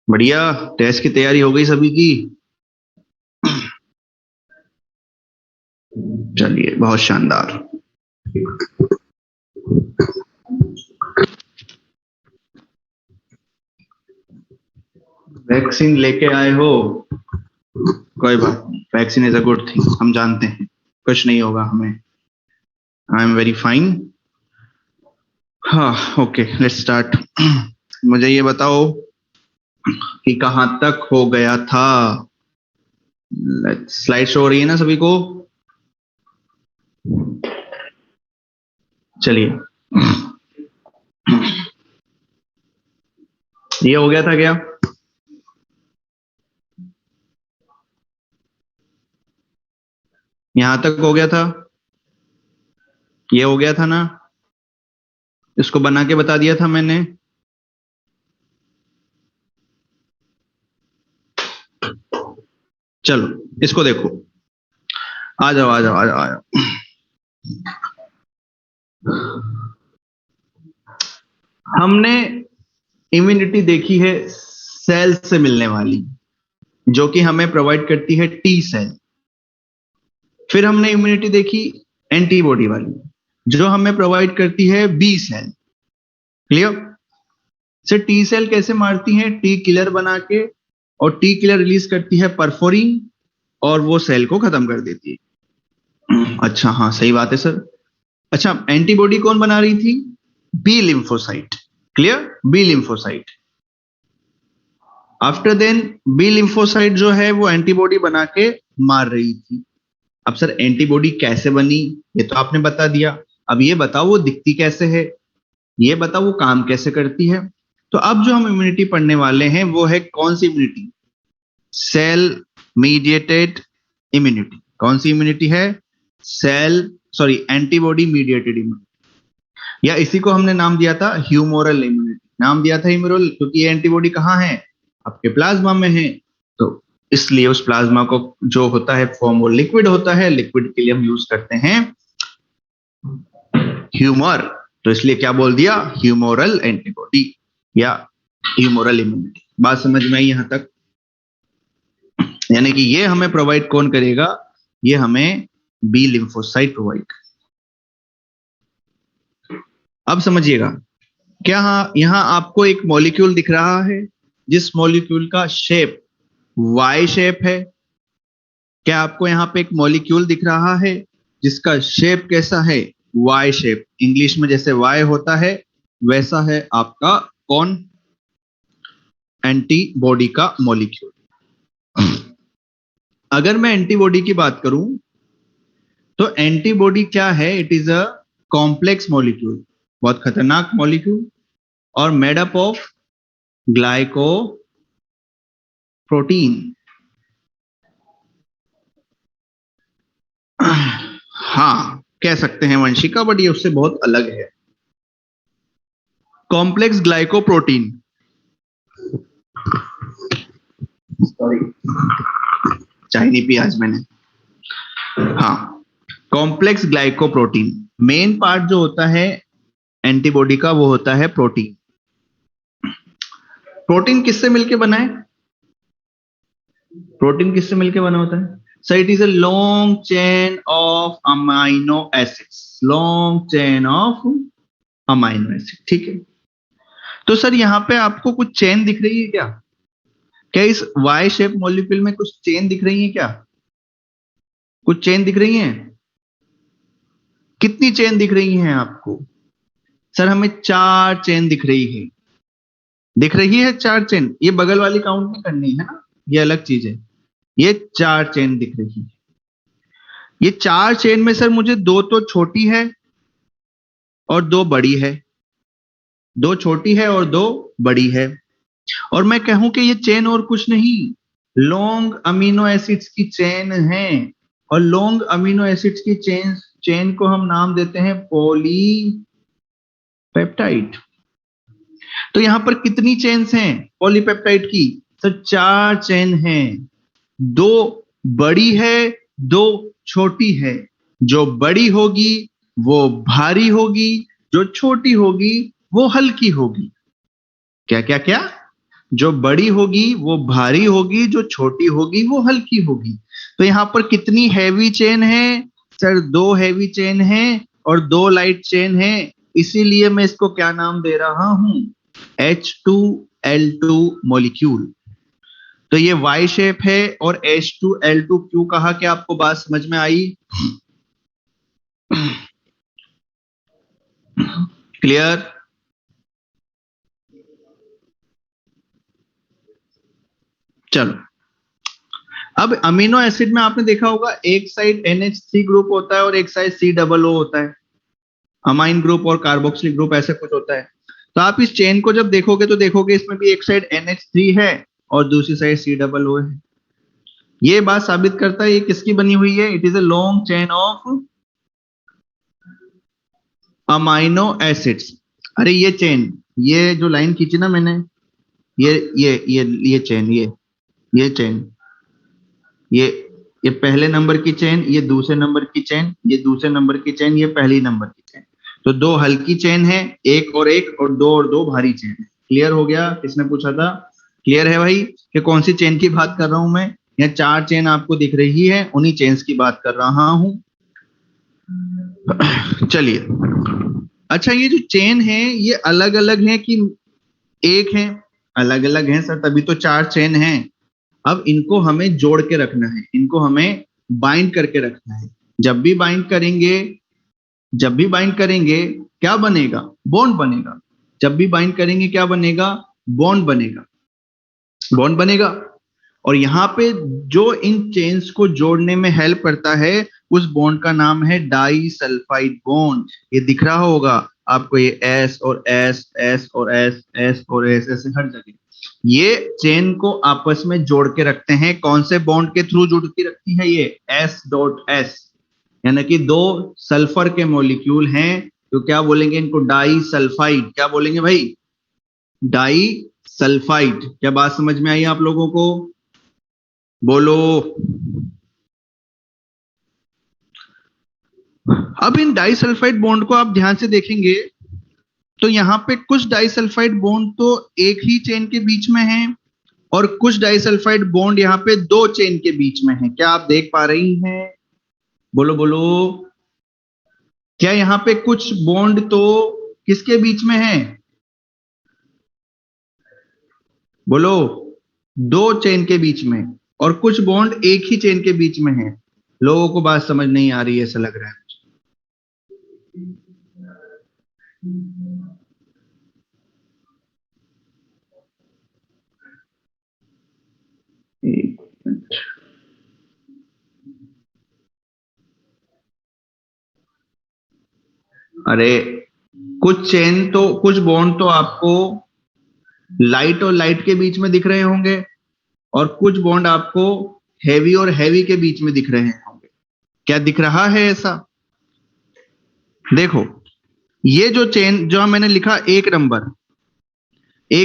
बढ़िया। टेस्ट की तैयारी हो गई सभी की। चलिए, बहुत शानदार। वैक्सीन लेके आए हो? कोई बात नहीं, vaccine is a good thing, हम जानते हैं कुछ नहीं होगा हमें। I am very fine. हाँ, ओके, लेट्स स्टार्ट। मुझे ये बताओ कि कहाँ तक हो गया था। स्लाइड शो हो रही है ना सभी को? चलिए, ये हो गया था क्या? यहां तक हो गया था? ये हो गया था ना? इसको बना के बता दिया था मैंने। चलो, इसको देखो। आ जाओ, आ जाओ, आ जाओ, आ जाओ। हमने इम्यूनिटी देखी है सेल से मिलने वाली, जो कि हमें प्रोवाइड करती है टी सेल। फिर हमने इम्यूनिटी देखी एंटीबॉडी वाली, जो हमें प्रोवाइड करती है बी सेल। क्लियर? से टी सेल कैसे मारती है? टी किलर बना के, और टी किलर रिलीज करती है परफोरिन, और वो सेल को खत्म कर देती है। अच्छा, हाँ, सही बात है सर। अच्छा, एंटीबॉडी कौन बना रही थी? B lymphocyte. Clear? B lymphocyte. After then B lymphocyte जो है वो एंटीबॉडी बना के मार रही थी। अब सर, एंटीबॉडी कैसे बनी? ये तो आपने बता दिया। अब ये बताओ वो दिखती कैसे है, ये बताओ वो काम कैसे करती है। तो अब जो हम इम्यूनिटी पढ़ने वाले हैं वो है कौन सी इम्यूनिटी? Cell mediated immunity. कौन सी इम्यूनिटी है? Cell sorry antibody mediated immunity, या इसी को हमने नाम दिया था ह्यूमोरल इम्यूनिटी। नाम दिया था ह्यूमोरल क्योंकि ये एंटीबॉडी कहाँ है? आपके प्लाज्मा में है। तो इसलिए उस प्लाज्मा को जो होता है फॉर्म, वो लिक्विड होता है। लिक्विड के लिए हम यूज करते हैं ह्यूमर। तो इसलिए क्या बोल दिया? ह्यूमोरल एंटीबॉडी या ह्यूमोरल इम्यूनिटी। बात समझ में आई यहां तक? यानी कि ये हमें प्रोवाइड कौन करेगा? ये हमें बी लिम्फोसाइट प्रोवाइड। अब समझिएगा, क्या यहां आपको एक मॉलिक्यूल दिख रहा है जिस मॉलिक्यूल का शेप वाई शेप है? क्या आपको यहां पे एक मॉलिक्यूल दिख रहा है जिसका शेप कैसा है? Y shape. इंग्लिश में जैसे वाई होता है वैसा है आपका कौन? एंटीबॉडी का मॉलिक्यूल। अगर मैं एंटीबॉडी की बात करूं तो एंटीबॉडी क्या है? It is a complex molecule, बहुत खतरनाक मॉलिक्यूल, और made up of glyco protein. हाँ, कह सकते हैं वंशिका, बट ये उससे बहुत अलग है। कॉम्प्लेक्स ग्लाइकोप्रोटीन, सॉरी चाय नहीं पी आज मैंने। हाँ, कॉम्प्लेक्स ग्लाइकोप्रोटीन। मेन पार्ट जो होता है एंटीबॉडी का वो होता है प्रोटीन। प्रोटीन किससे मिलके बना है? प्रोटीन किससे मिलके बना होता है? So it is a long chain of amino acids. Long chain of amino acid. ठीक है। तो सर यहां पे आपको कुछ चेन दिख रही है क्या? क्या इस वाई शेप मॉलिक्यूल में कुछ चेन दिख रही है क्या? कुछ चेन दिख रही है? कितनी चेन दिख रही है आपको? सर हमें 4 चेन दिख रही है। दिख रही है 4 चेन। ये बगल वाली काउंट नहीं करनी है ना, ये अलग चीज है। ये 4 चेन दिख रही है। ये 4 चेन में सर मुझे 2 तो छोटी है और 2 बड़ी है। 2 छोटी है और 2 बड़ी है। और मैं कहूं कि ये चेन और कुछ नहीं, लॉन्ग अमीनो एसिड्स की चेन है। और लॉन्ग अमीनो एसिड्स की चेन चेन को हम नाम देते हैं पॉलीपेप्टाइड। तो यहां पर कितनी चेन्स हैं पॉलीपेप्टाइड की? तो 4 चेन हैं। 2 बड़ी है, 2 छोटी है। जो बड़ी होगी वो भारी होगी, जो छोटी होगी वो हल्की होगी। क्या क्या क्या? जो बड़ी होगी वो भारी होगी, जो छोटी होगी वो हल्की होगी। तो यहाँ पर कितनी हैवी चेन है सर? 2 हैवी चेन है और 2 लाइट चेन है, इसीलिए मैं इसको क्या नाम दे रहा हूं? H2L2 molecule. तो ये Y शेप है और H2L2 क्यों कहा? कि आपको बात समझ में आई? क्लियर? चलो, अब अमीनो एसिड में आपने देखा होगा एक साइड NH3 ग्रुप होता है और एक साइड COO होता है, अमाइन ग्रुप और कार्बोक्सिलिक ग्रुप ऐसे कुछ होता है। तो आप इस चेन को जब देखोगे तो देखोगे इसमें भी एक साइड NH3 है और दूसरी साइड COO है। ये बात साबित करता है ये किसकी बनी हुई है? It is a long chain of amino acids. अरे ये चेन, ये जो लाइन खींची ना मैंने, ये चेन, ये चेन, ये ये पहले नंबर की चेन, ये दूसरे नंबर की चेन, ये दूसरे नंबर की चेन, ये पहली नंबर की चेन। तो 2 हल्की चेन है, एक और दो भारी चेन है। क्लियर हो गया? किसने पूछा था? क्लियर है भाई कि कौन सी चेन की बात कर रहा हूं मैं? यहाँ 4 चेन आपको दिख रही है, उन्हीं चेन्स की बात कर रहा हूं। चलिए, अच्छा ये जो चेन है ये अलग अलग है कि एक है? अलग अलग है सर, तभी तो 4 चेन हैं। अब इनको हमें जोड़ के रखना है, इनको हमें बाइंड करके रखना है। जब भी बाइंड करेंगे, जब भी बाइंड करेंगे क्या बनेगा? बॉन्ड बनेगा। जब भी बाइंड करेंगे क्या बनेगा? बॉन्ड बनेगा, बॉन्ड बनेगा। और यहाँ पे जो इन चेन्स को जोड़ने में हेल्प करता है उस बॉन्ड का नाम है डाई सल्फाइड बॉन्ड। ये दिख रहा होगा आपको, ये S और S, S और S, S और S, ऐसे हर जगह ये चेन को आपस में जोड़ के रखते हैं। कौन से बॉन्ड के थ्रू जुड़ती रखती है? ये S.S, यानी कि 2 सल्फर के मॉलिक्यूल हैं। तो क्या बोलेंगे इनको? Disulphide. क्या बोलेंगे भाई? Disulphide. क्या बात समझ में आई आप लोगों को? बोलो। अब इन डाइसल्फाइड बॉन्ड को आप ध्यान से देखेंगे तो यहाँ पे कुछ डाइसल्फाइड बॉन्ड तो एक ही चेन के बीच में है और कुछ डाइसल्फाइड बॉन्ड यहाँ पे 2 चेन के बीच में है। क्या आप देख पा रही हैं? बोलो बोलो। क्या यहाँ पे कुछ बॉन्ड तो किसके बीच में है? बोलो। 2 चेन के बीच में, और कुछ बॉन्ड एक ही चेन के बीच में है। लोगों को बात समझ नहीं आ रही है ऐसा लग रहा है। एक मिनट। अरे कुछ चेन तो, कुछ बॉन्ड तो आपको लाइट और लाइट के बीच में दिख रहे होंगे और कुछ बॉन्ड आपको हैवी और हैवी के बीच में दिख रहे होंगे। क्या दिख रहा है ऐसा? देखो, ये जो चेन जो मैंने लिखा 1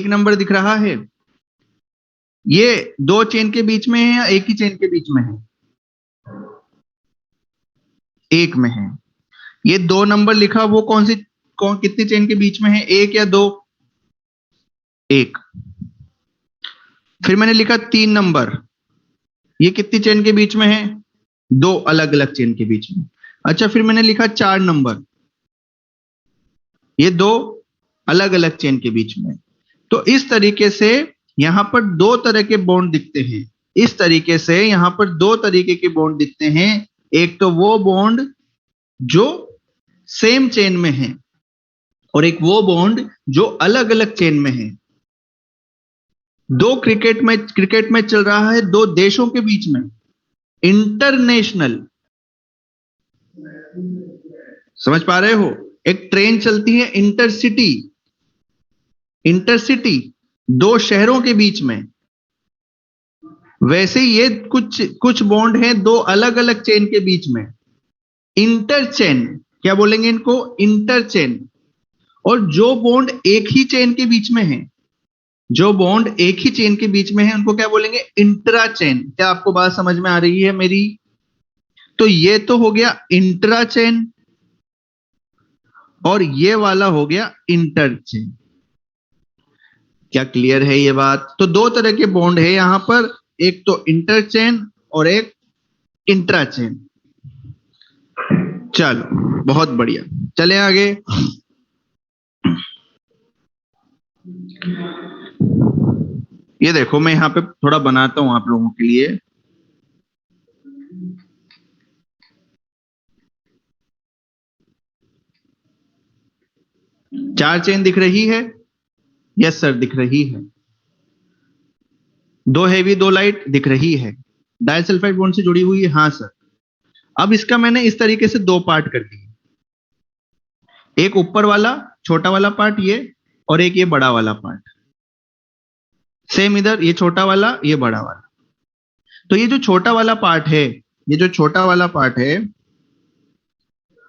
नंबर दिख रहा है, ये 2 चेन के बीच में है या एक ही चेन के बीच में है? एक में है। ये 2 नंबर लिखा वो कितनी चेन के बीच में है? 1 या 2? 1। फिर मैंने लिखा 3 नंबर, ये कितनी चेन के बीच में है? 2 अलग अलग चेन के बीच में। अच्छा, फिर मैंने लिखा 4 नंबर, ये 2 अलग अलग चेन के बीच में। तो इस तरीके से यहां पर 2 तरह के बॉन्ड दिखते हैं। इस तरीके से यहां पर 2 तरीके के बॉन्ड दिखते हैं। एक तो वो बॉन्ड जो सेम चेन में है और एक वो बॉन्ड जो अलग अलग चेन में है। क्रिकेट मैच चल रहा है 2 देशों के बीच में, इंटरनेशनल। समझ पा रहे हो? एक ट्रेन चलती है इंटरसिटी, इंटरसिटी 2 शहरों के बीच में। वैसे ये कुछ कुछ बॉन्ड हैं 2 अलग अलग चेन के बीच में, इंटरचेन। क्या बोलेंगे इनको? इंटरचेन। और जो बॉन्ड एक ही चेन के बीच में है, जो बॉन्ड एक ही चेन के बीच में है, उनको क्या बोलेंगे? Intra chain. क्या आपको बात समझ में आ रही है मेरी? तो ये तो हो गया इंट्रा चेन और ये वाला हो गया इंटर चेन। क्या क्लियर है ये बात? तो दो तरह के बॉन्ड है यहां पर, एक तो इंटरचेन और एक इंट्राचेन। चलो बहुत बढ़िया, चले आगे। ये देखो मैं यहाँ पे थोड़ा बनाता हूं आप लोगों के लिए। चार चेन दिख रही है? यस सर दिख रही है। दो हैवी दो लाइट दिख रही है। डाइसल्फाइड बॉन्ड से जुड़ी हुई है, हाँ सर। अब इसका मैंने इस तरीके से दो पार्ट कर दिए, एक ऊपर वाला छोटा वाला पार्ट ये, और एक ये बड़ा वाला पार्ट। सेम इधर, ये छोटा वाला ये बड़ा वाला। तो ये जो छोटा वाला पार्ट है, ये जो छोटा वाला पार्ट है,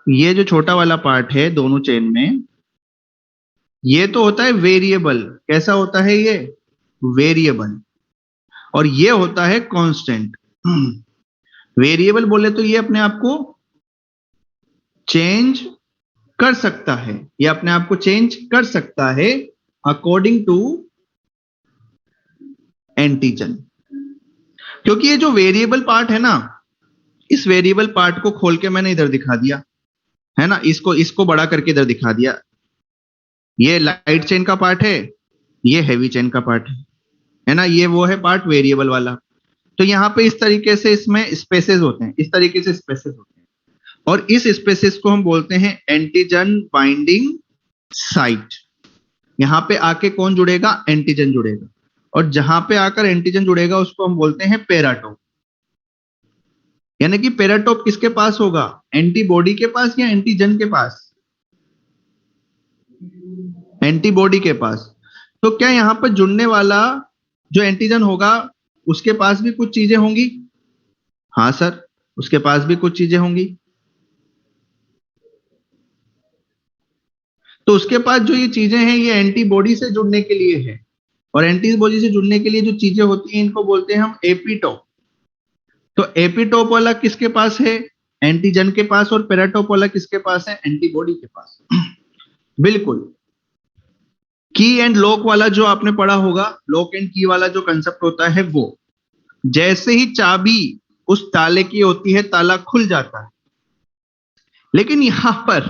ये जो छोटा वाला पार्ट है दोनों चेन में, ये तो होता है वेरिएबल। कैसा होता है ये? वेरिएबल। और ये होता है कांस्टेंट। वेरिएबल बोले तो ये अपने आप को चेंज कर सकता है, ये अपने आप को चेंज कर सकता है अकॉर्डिंग टू एंटीजन। क्योंकि ये जो वेरिएबल पार्ट है ना, इस वेरिएबल पार्ट को खोल के मैंने इधर दिखा दिया है ना, इसको इसको बड़ा करके इधर दिखा दिया। ये लाइट चेन का पार्ट है, ये हैवी चेन का पार्ट है ना, ये वो है पार्ट वेरिएबल वाला। तो यहाँ पे इस तरीके से इसमें स्पेसेस होते हैं, इस तरीके से स्पेसेस होते हैं, और इस स्पेसेस को हम बोलते हैं एंटीजन बाइंडिंग साइट। यहाँ पे आके कौन जुड़ेगा? एंटीजन जुड़ेगा। और जहां पे आकर एंटीजन जुड़ेगा उसको हम बोलते हैं पेराटोप। यानी कि पेराटोप किसके पास होगा? एंटीबॉडी के पास या एंटीजन के पास? एंटीबॉडी के पास। तो क्या यहाँ पर जुड़ने वाला जो एंटीजन होगा उसके पास भी कुछ चीजें होंगी? हाँ सर, उसके पास भी कुछ चीजें होंगी। तो उसके पास जो ये चीजें हैं ये एंटीबॉडी से जुड़ने के लिए है, और एंटीबॉडी से जुड़ने के लिए जो चीजें होती हैं इनको बोलते हैं हम एपिटोप। तो एपिटोप वाला किसके पास है? एंटीजन के पास। और पेराटोप वाला किसके पास है? एंटीबॉडी के पास। बिल्कुल। की एंड लॉक वाला जो आपने पढ़ा होगा, लॉक एंड की वाला जो कंसेप्ट होता है वो, जैसे ही चाबी उस ताले की होती है ताला खुल जाता है। लेकिन यहां पर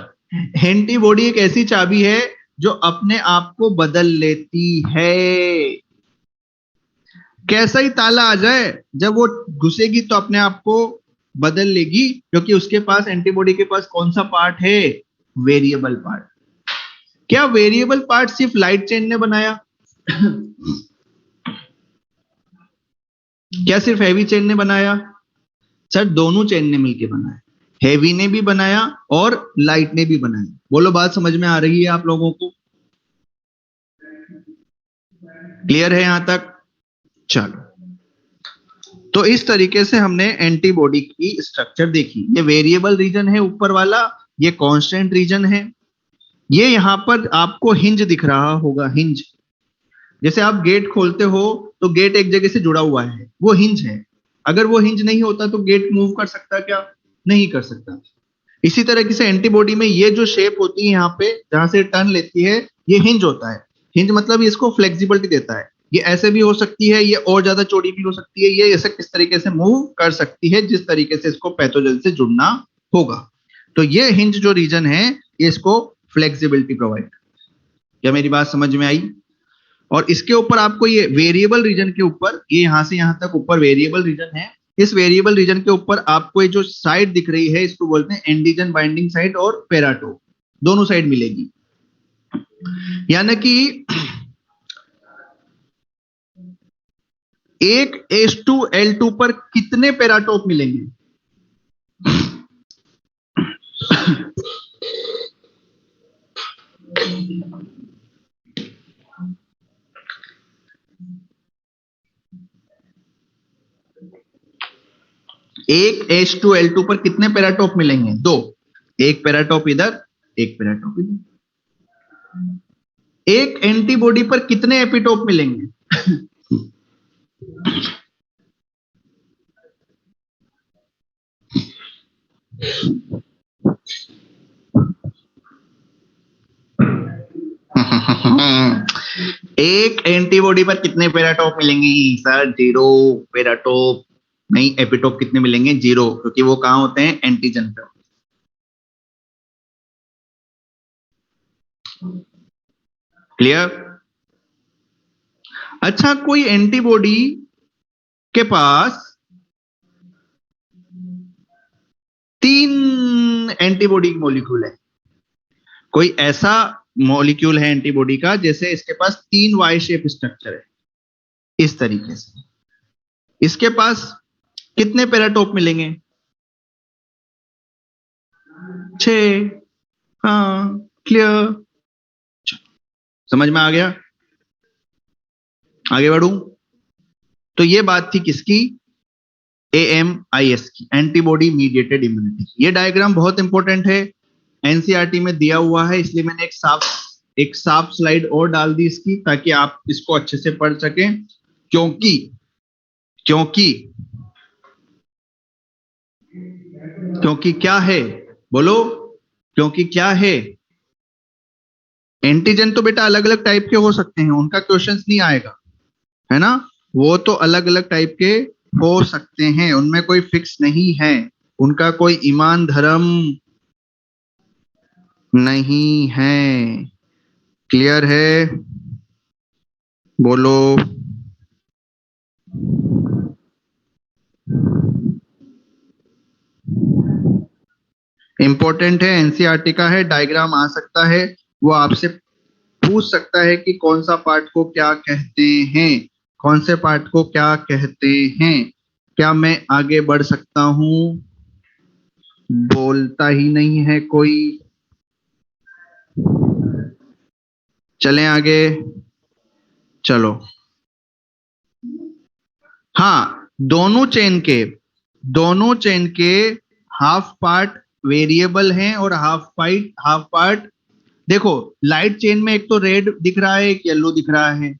एंटीबॉडी एक ऐसी चाबी है जो अपने आप को बदल लेती है। कैसा ही ताला आ जाए, जब वो घुसेगी तो अपने आप को बदल लेगी, क्योंकि उसके पास एंटीबॉडी के पास कौन सा पार्ट है? Variable part. क्या वेरिएबल पार्ट सिर्फ लाइट चेन ने बनाया? क्या सिर्फ हैवी चेन ने बनाया? सर दोनों चेन ने मिलकर बनाया, हैवी ने भी बनाया और लाइट ने भी बनाया। बोलो बात समझ में आ रही है आप लोगों को? क्लियर है यहां तक? चलो, तो इस तरीके से हमने एंटीबॉडी की स्ट्रक्चर देखी। ये वेरिएबल रीजन है ऊपर वाला, ये कांस्टेंट रीजन है। ये यहां पर आपको हिंज दिख रहा होगा, हिंज। जैसे आप गेट खोलते हो तो गेट एक जगह से जुड़ा हुआ है, वो हिंज है। अगर वो हिंज नहीं होता तो गेट मूव कर सकता क्या? नहीं कर सकता। इसी तरीके से एंटीबॉडी में ये जो शेप होती है यहाँ पे जहां से टर्न लेती है, ये हिंज होता है। हिंज मतलब इसको फ्लेक्सिबिलिटी देता है। ये ऐसे भी हो सकती है, ये और ज्यादा चौड़ी भी हो सकती है, ये ऐसे किस तरीके से मूव कर सकती है जिस तरीके से इसको पैथोजन से जुड़ना होगा। तो ये हिंज जो रीजन है ये इसको फ्लेक्सिबिलिटी प्रोवाइड। क्या मेरी बात समझ में आई? और इसके ऊपर आपको ये वेरिएबल रीजन के ऊपर, ये यहां से यहां तक ऊपर वेरिएबल रीजन है, इस वेरिएबल रीजन के ऊपर आपको ये जो साइड दिख रही है इसको बोलते हैं एंटीजन बाइंडिंग साइट और पेराटोप। दोनों साइड मिलेगी। यानी कि एक H2L2 पर कितने पेराटोप मिलेंगे? एक H2L2 पर कितने पेराटोप मिलेंगे? दो। एक पेराटोप इधर, एक पेराटोप इधर। एक एंटीबॉडी पर कितने एपिटोप मिलेंगे? एक एंटीबॉडी पर कितने पेराटॉप मिलेंगे सर? 0 पेराटॉप। नहीं, एपिटोप कितने मिलेंगे? 0, क्योंकि वो कहां होते हैं? एंटीजन पे। क्लियर? अच्छा, कोई एंटीबॉडी के पास 3 एंटीबॉडी मॉलिक्यूल है। कोई ऐसा मॉलिक्यूल है एंटीबॉडी का जैसे इसके पास 3 वाई शेप स्ट्रक्चर है, इस तरीके से। इसके पास कितने पेराटोप मिलेंगे? 6। हाँ, क्लियर। समझ में आ गया? आगे बढ़ू? तो ये बात थी किसकी? AMIS की, एंटीबॉडी मीडिएटेड इम्यूनिटी। ये डायग्राम बहुत इंपॉर्टेंट है, एनसीईआरटी में दिया हुआ है, इसलिए मैंने एक साफ स्लाइड और डाल दी इसकी, ताकि आप इसको अच्छे से पढ़ सकें। क्योंकि क्योंकि क्योंकि क्या है? बोलो, क्योंकि क्या है? एंटीजन तो बेटा अलग अलग टाइप के हो सकते हैं, उनका क्वेश्चंस नहीं आएगा, है ना? वो तो अलग अलग टाइप के हो सकते हैं, उनमें कोई फिक्स नहीं है, उनका कोई ईमान धर्म नहीं है। क्लियर है? बोलो। इंपॉर्टेंट है, एनसीईआरटी का है, डायग्राम आ सकता है, वो आपसे पूछ सकता है कि कौन सा पार्ट को क्या कहते हैं, कौन से पार्ट को क्या कहते हैं। क्या मैं आगे बढ़ सकता हूं? बोलता ही नहीं है कोई। चलें आगे? चलो। हाँ, दोनों चेन के हाफ पार्ट वेरिएबल हैं और हाफ पार्ट। देखो, लाइट चेन में एक तो रेड दिख रहा है, एक येलो दिख रहा है,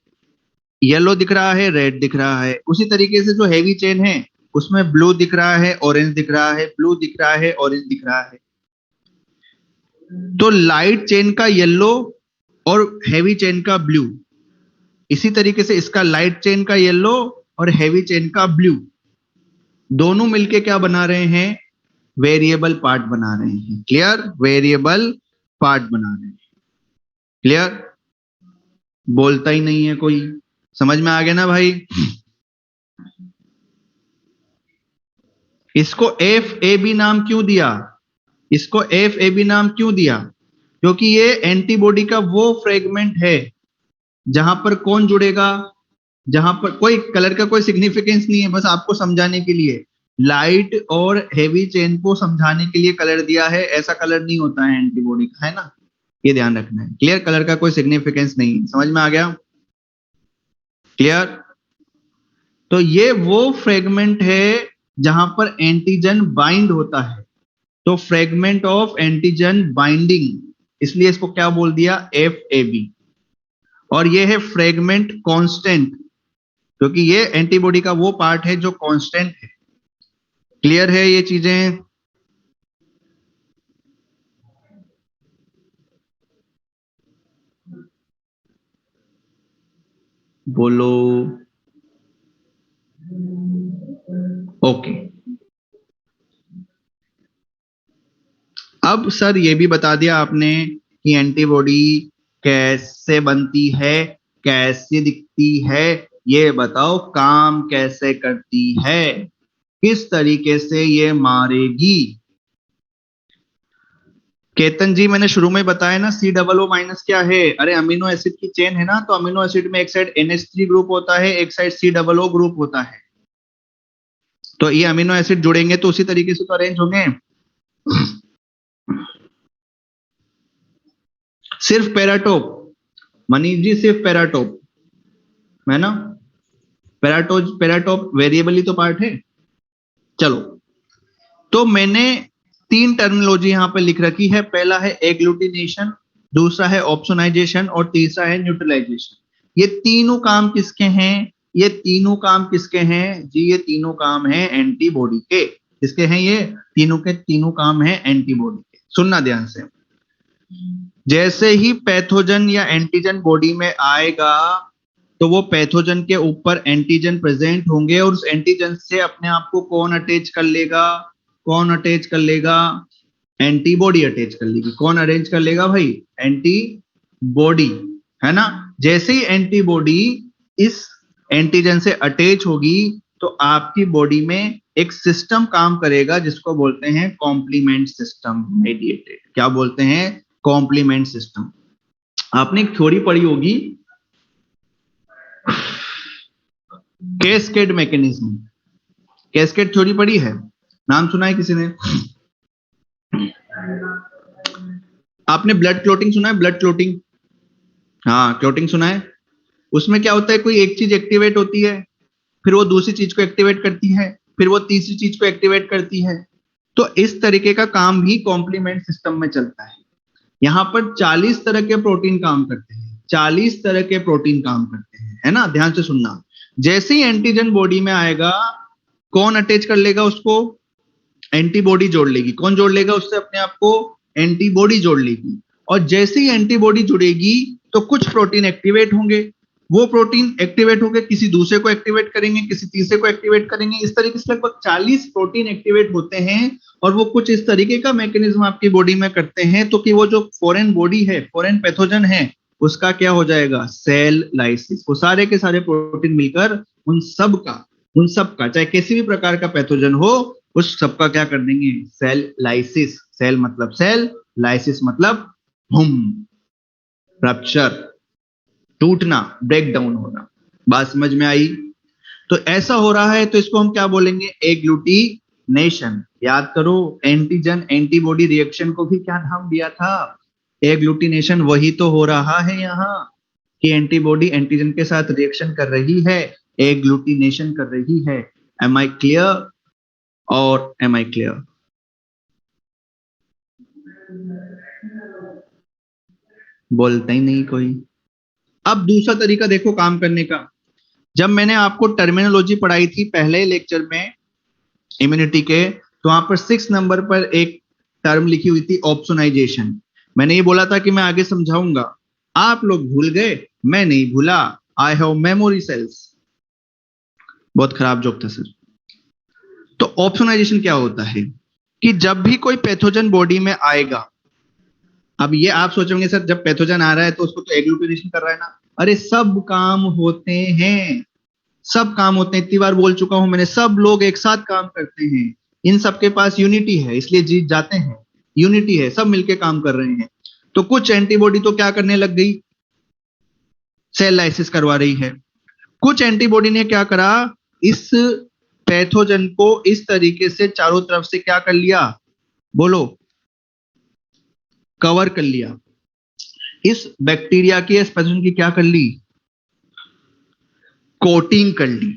येलो दिख रहा है, रेड दिख रहा है। उसी तरीके से जो हैवी चेन है उसमें ब्लू दिख रहा है, ऑरेंज दिख रहा है, ब्लू दिख रहा है, ऑरेंज दिख रहा है। तो लाइट चेन का येलो और हैवी चेन का ब्लू, इसी तरीके से इसका लाइट चेन का येलो और हैवी चेन का ब्लू, दोनों मिलके क्या बना रहे हैं? वेरिएबल पार्ट बना रहे हैं। क्लियर? वेरिएबल पार्ट बना रहे हैं। क्लियर? बोलता ही नहीं है कोई। समझ में आ गया ना भाई? इसको FAB नाम क्यों दिया? इसको FAB नाम क्यों दिया? क्योंकि ये एंटीबॉडी का वो फ्रेगमेंट है जहां पर कौन जुड़ेगा, जहां पर कोई कलर का कोई सिग्निफिकेंस नहीं है, बस आपको समझाने के लिए, लाइट और हेवी चेन को समझाने के लिए कलर दिया है। ऐसा कलर नहीं होता है एंटीबॉडी का, है ना? ये ध्यान रखना है। क्लियर? कलर का कोई सिग्निफिकेंस नहीं। समझ में आ गया? क्लियर? तो ये वो फ्रेगमेंट है जहां पर एंटीजन बाइंड होता है, तो फ्रेगमेंट ऑफ एंटीजन बाइंडिंग, इसलिए इसको क्या बोल दिया? FAB। और ये है फ्रेगमेंट कांस्टेंट, क्योंकि ये एंटीबॉडी का वो पार्ट है जो कांस्टेंट है। क्लियर है ये चीजें? बोलो। ओके। अब सर ये भी बता दिया आपने कि एंटीबॉडी कैसे बनती है, कैसे दिखती है, ये बताओ काम कैसे करती है, किस तरीके से ये मारेगी। केतन जी, मैंने शुरू में बताया ना, COO- क्या है? अरे अमीनो एसिड की चेन है ना, तो अमीनो एसिड में एक साइड NH3 ग्रुप होता है, एक साइड COO ग्रुप होता है। तो ये अमीनो एसिड जुड़ेंगे तो उसी तरीके से तो अरेंज होंगे। सिर्फ पेराटोप, मनीष जी, सिर्फ पेराटोप, है ना? पेराटोप वेरिएबल ही तो पार्ट है। चलो, तो मैंने 3 टर्मिनोलॉजी यहां पे लिख रखी है। पहला है एग्लूटिनेशन, दूसरा है ऑप्सोनाइजेशन और तीसरा है न्यूट्रलाइजेशन। ये तीनों काम किसके हैं? ये तीनों काम किसके हैं जी? ये तीनों काम है एंटीबॉडी के। किसके हैं ये? तीनों के तीनों काम है एंटीबॉडी के। सुनना ध्यान से। जैसे ही पैथोजन या एंटीजन बॉडी में आएगा तो वो पैथोजन के ऊपर एंटीजन प्रेजेंट होंगे और उस एंटीजन से अपने आप को कौन अटैच कर लेगा? कौन अटैच कर लेगा? एंटीबॉडी अटैच कर लेगी। कौन अरेंज कर लेगा भाई? एंटीबॉडी, है ना। जैसे ही एंटीबॉडी इस एंटीजन से अटैच होगी तो आपकी बॉडी में एक सिस्टम काम करेगा जिसको बोलते हैं कॉम्प्लीमेंट सिस्टम मेडिएटेड। क्या बोलते हैं? Complement system. आपने एक थ्योरी पढ़ी होगी, कैस्केड मैकेनिज्म। कैस्केड थ्योरी पढ़ी है? नाम सुना है किसी ने? आपने ब्लड क्लोटिंग सुना है? ब्लड क्लोटिंग, हाँ क्लोटिंग सुना है। उसमें क्या होता है, कोई एक चीज एक्टिवेट होती है, फिर वो दूसरी चीज को एक्टिवेट करती है, फिर वो तीसरी चीज को एक्टिवेट करती है। तो इस तरीके का काम भी कॉम्प्लीमेंट सिस्टम में चलता है। यहाँ पर 40 तरह के प्रोटीन काम करते हैं, 40 तरह के प्रोटीन काम करते हैं, है ना। ध्यान से सुनना। जैसे ही एंटीजन बॉडी में आएगा, कौन अटैच कर लेगा उसको? एंटीबॉडी जोड़ लेगी। कौन जोड़ लेगा उससे अपने आप को? एंटीबॉडी जोड़ लेगी। और जैसे ही एंटीबॉडी जुड़ेगी तो कुछ प्रोटीन एक्टिवेट होंगे। वो प्रोटीन एक्टिवेट होकर किसी दूसरे को एक्टिवेट करेंगे, किसी तीसरे को एक्टिवेट करेंगे। इस तरीके से लगभग 40 प्रोटीन एक्टिवेट होते हैं और वो कुछ इस तरीके का मैकेनिज्म आपकी बॉडी में करते हैं तो कि वो जो फॉरेन बॉडी है, फॉरेन पैथोजन है, उसका क्या हो जाएगा? Cell lysis. वो सारे के सारे प्रोटीन मिलकर उन सब का चाहे किसी भी प्रकार का पैथोजन हो, उस सबका क्या कर देंगे? Cell lysis. सेल मतलब सेल, लाइसिस मतलब रप्चर, टूटना, ब्रेक डाउन होना। बात समझ में आई? तो ऐसा हो रहा है तो इसको हम क्या बोलेंगे? एग्लूटिनेशन। याद करो, एंटीजन एंटीबॉडी रिएक्शन को भी क्या नाम दिया था? एग्लूटिनेशन। वही तो हो रहा है यहाँ कि एंटीबॉडी एंटीजन के साथ रिएक्शन कर रही है, एग्लूटिनेशन कर रही है। एम आई क्लियर और एम आई क्लियर? बोलता ही नहीं कोई। अब दूसरा तरीका देखो काम करने का। जब मैंने आपको टर्मिनोलॉजी पढ़ाई थी पहले लेक्चर में इम्यूनिटी के, तो वहां पर 6 नंबर पर एक टर्म लिखी हुई थी, ऑप्सोनाइजेशन। मैंने ये बोला था कि मैं आगे समझाऊंगा। आप लोग भूल गए, मैं नहीं भूला। I have memory cells. बहुत खराब जोक था सर। तो ऑप्सोनाइजेशन क्या होता है कि जब भी कोई पैथोजन बॉडी में आएगा, अब ये आप सोचोगे सर जब पैथोजन आ रहा है तो उसको तो एग्लूटिनेशन कर रहा है ना। अरे सब काम होते हैं, सब काम होते हैं। इतनी बार बोल चुका हूं मैंने, सब लोग एक साथ काम करते हैं। इन सबके पास यूनिटी है, इसलिए जीत जाते हैं। यूनिटी है, सब मिलके काम कर रहे हैं। तो कुछ एंटीबॉडी तो क्या करने लग गई? सेल लाइसिस करवा रही है। कुछ एंटीबॉडी ने क्या करा? इस पैथोजन को इस तरीके से चारों तरफ से क्या कर लिया? बोलो। कवर कर लिया। इस बैक्टीरिया की, इस पैथोजन की क्या कर ली? कोटिंग कर ली।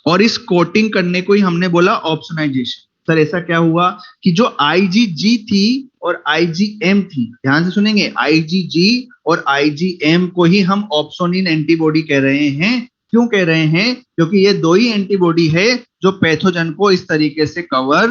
और इस कोटिंग करने को ही हमने बोला ऑप्सोनाइजेशन। सर ऐसा क्या हुआ कि जो आईजीजी थी और आईजीएम थी, ध्यान से सुनेंगे, आईजीजी और आईजीएम को ही हम ऑप्सोनिन एंटीबॉडी कह रहे हैं। क्यों कह रहे हैं? क्योंकि ये दो ही एंटीबॉडी है जो पैथोजन को इस तरीके से कवर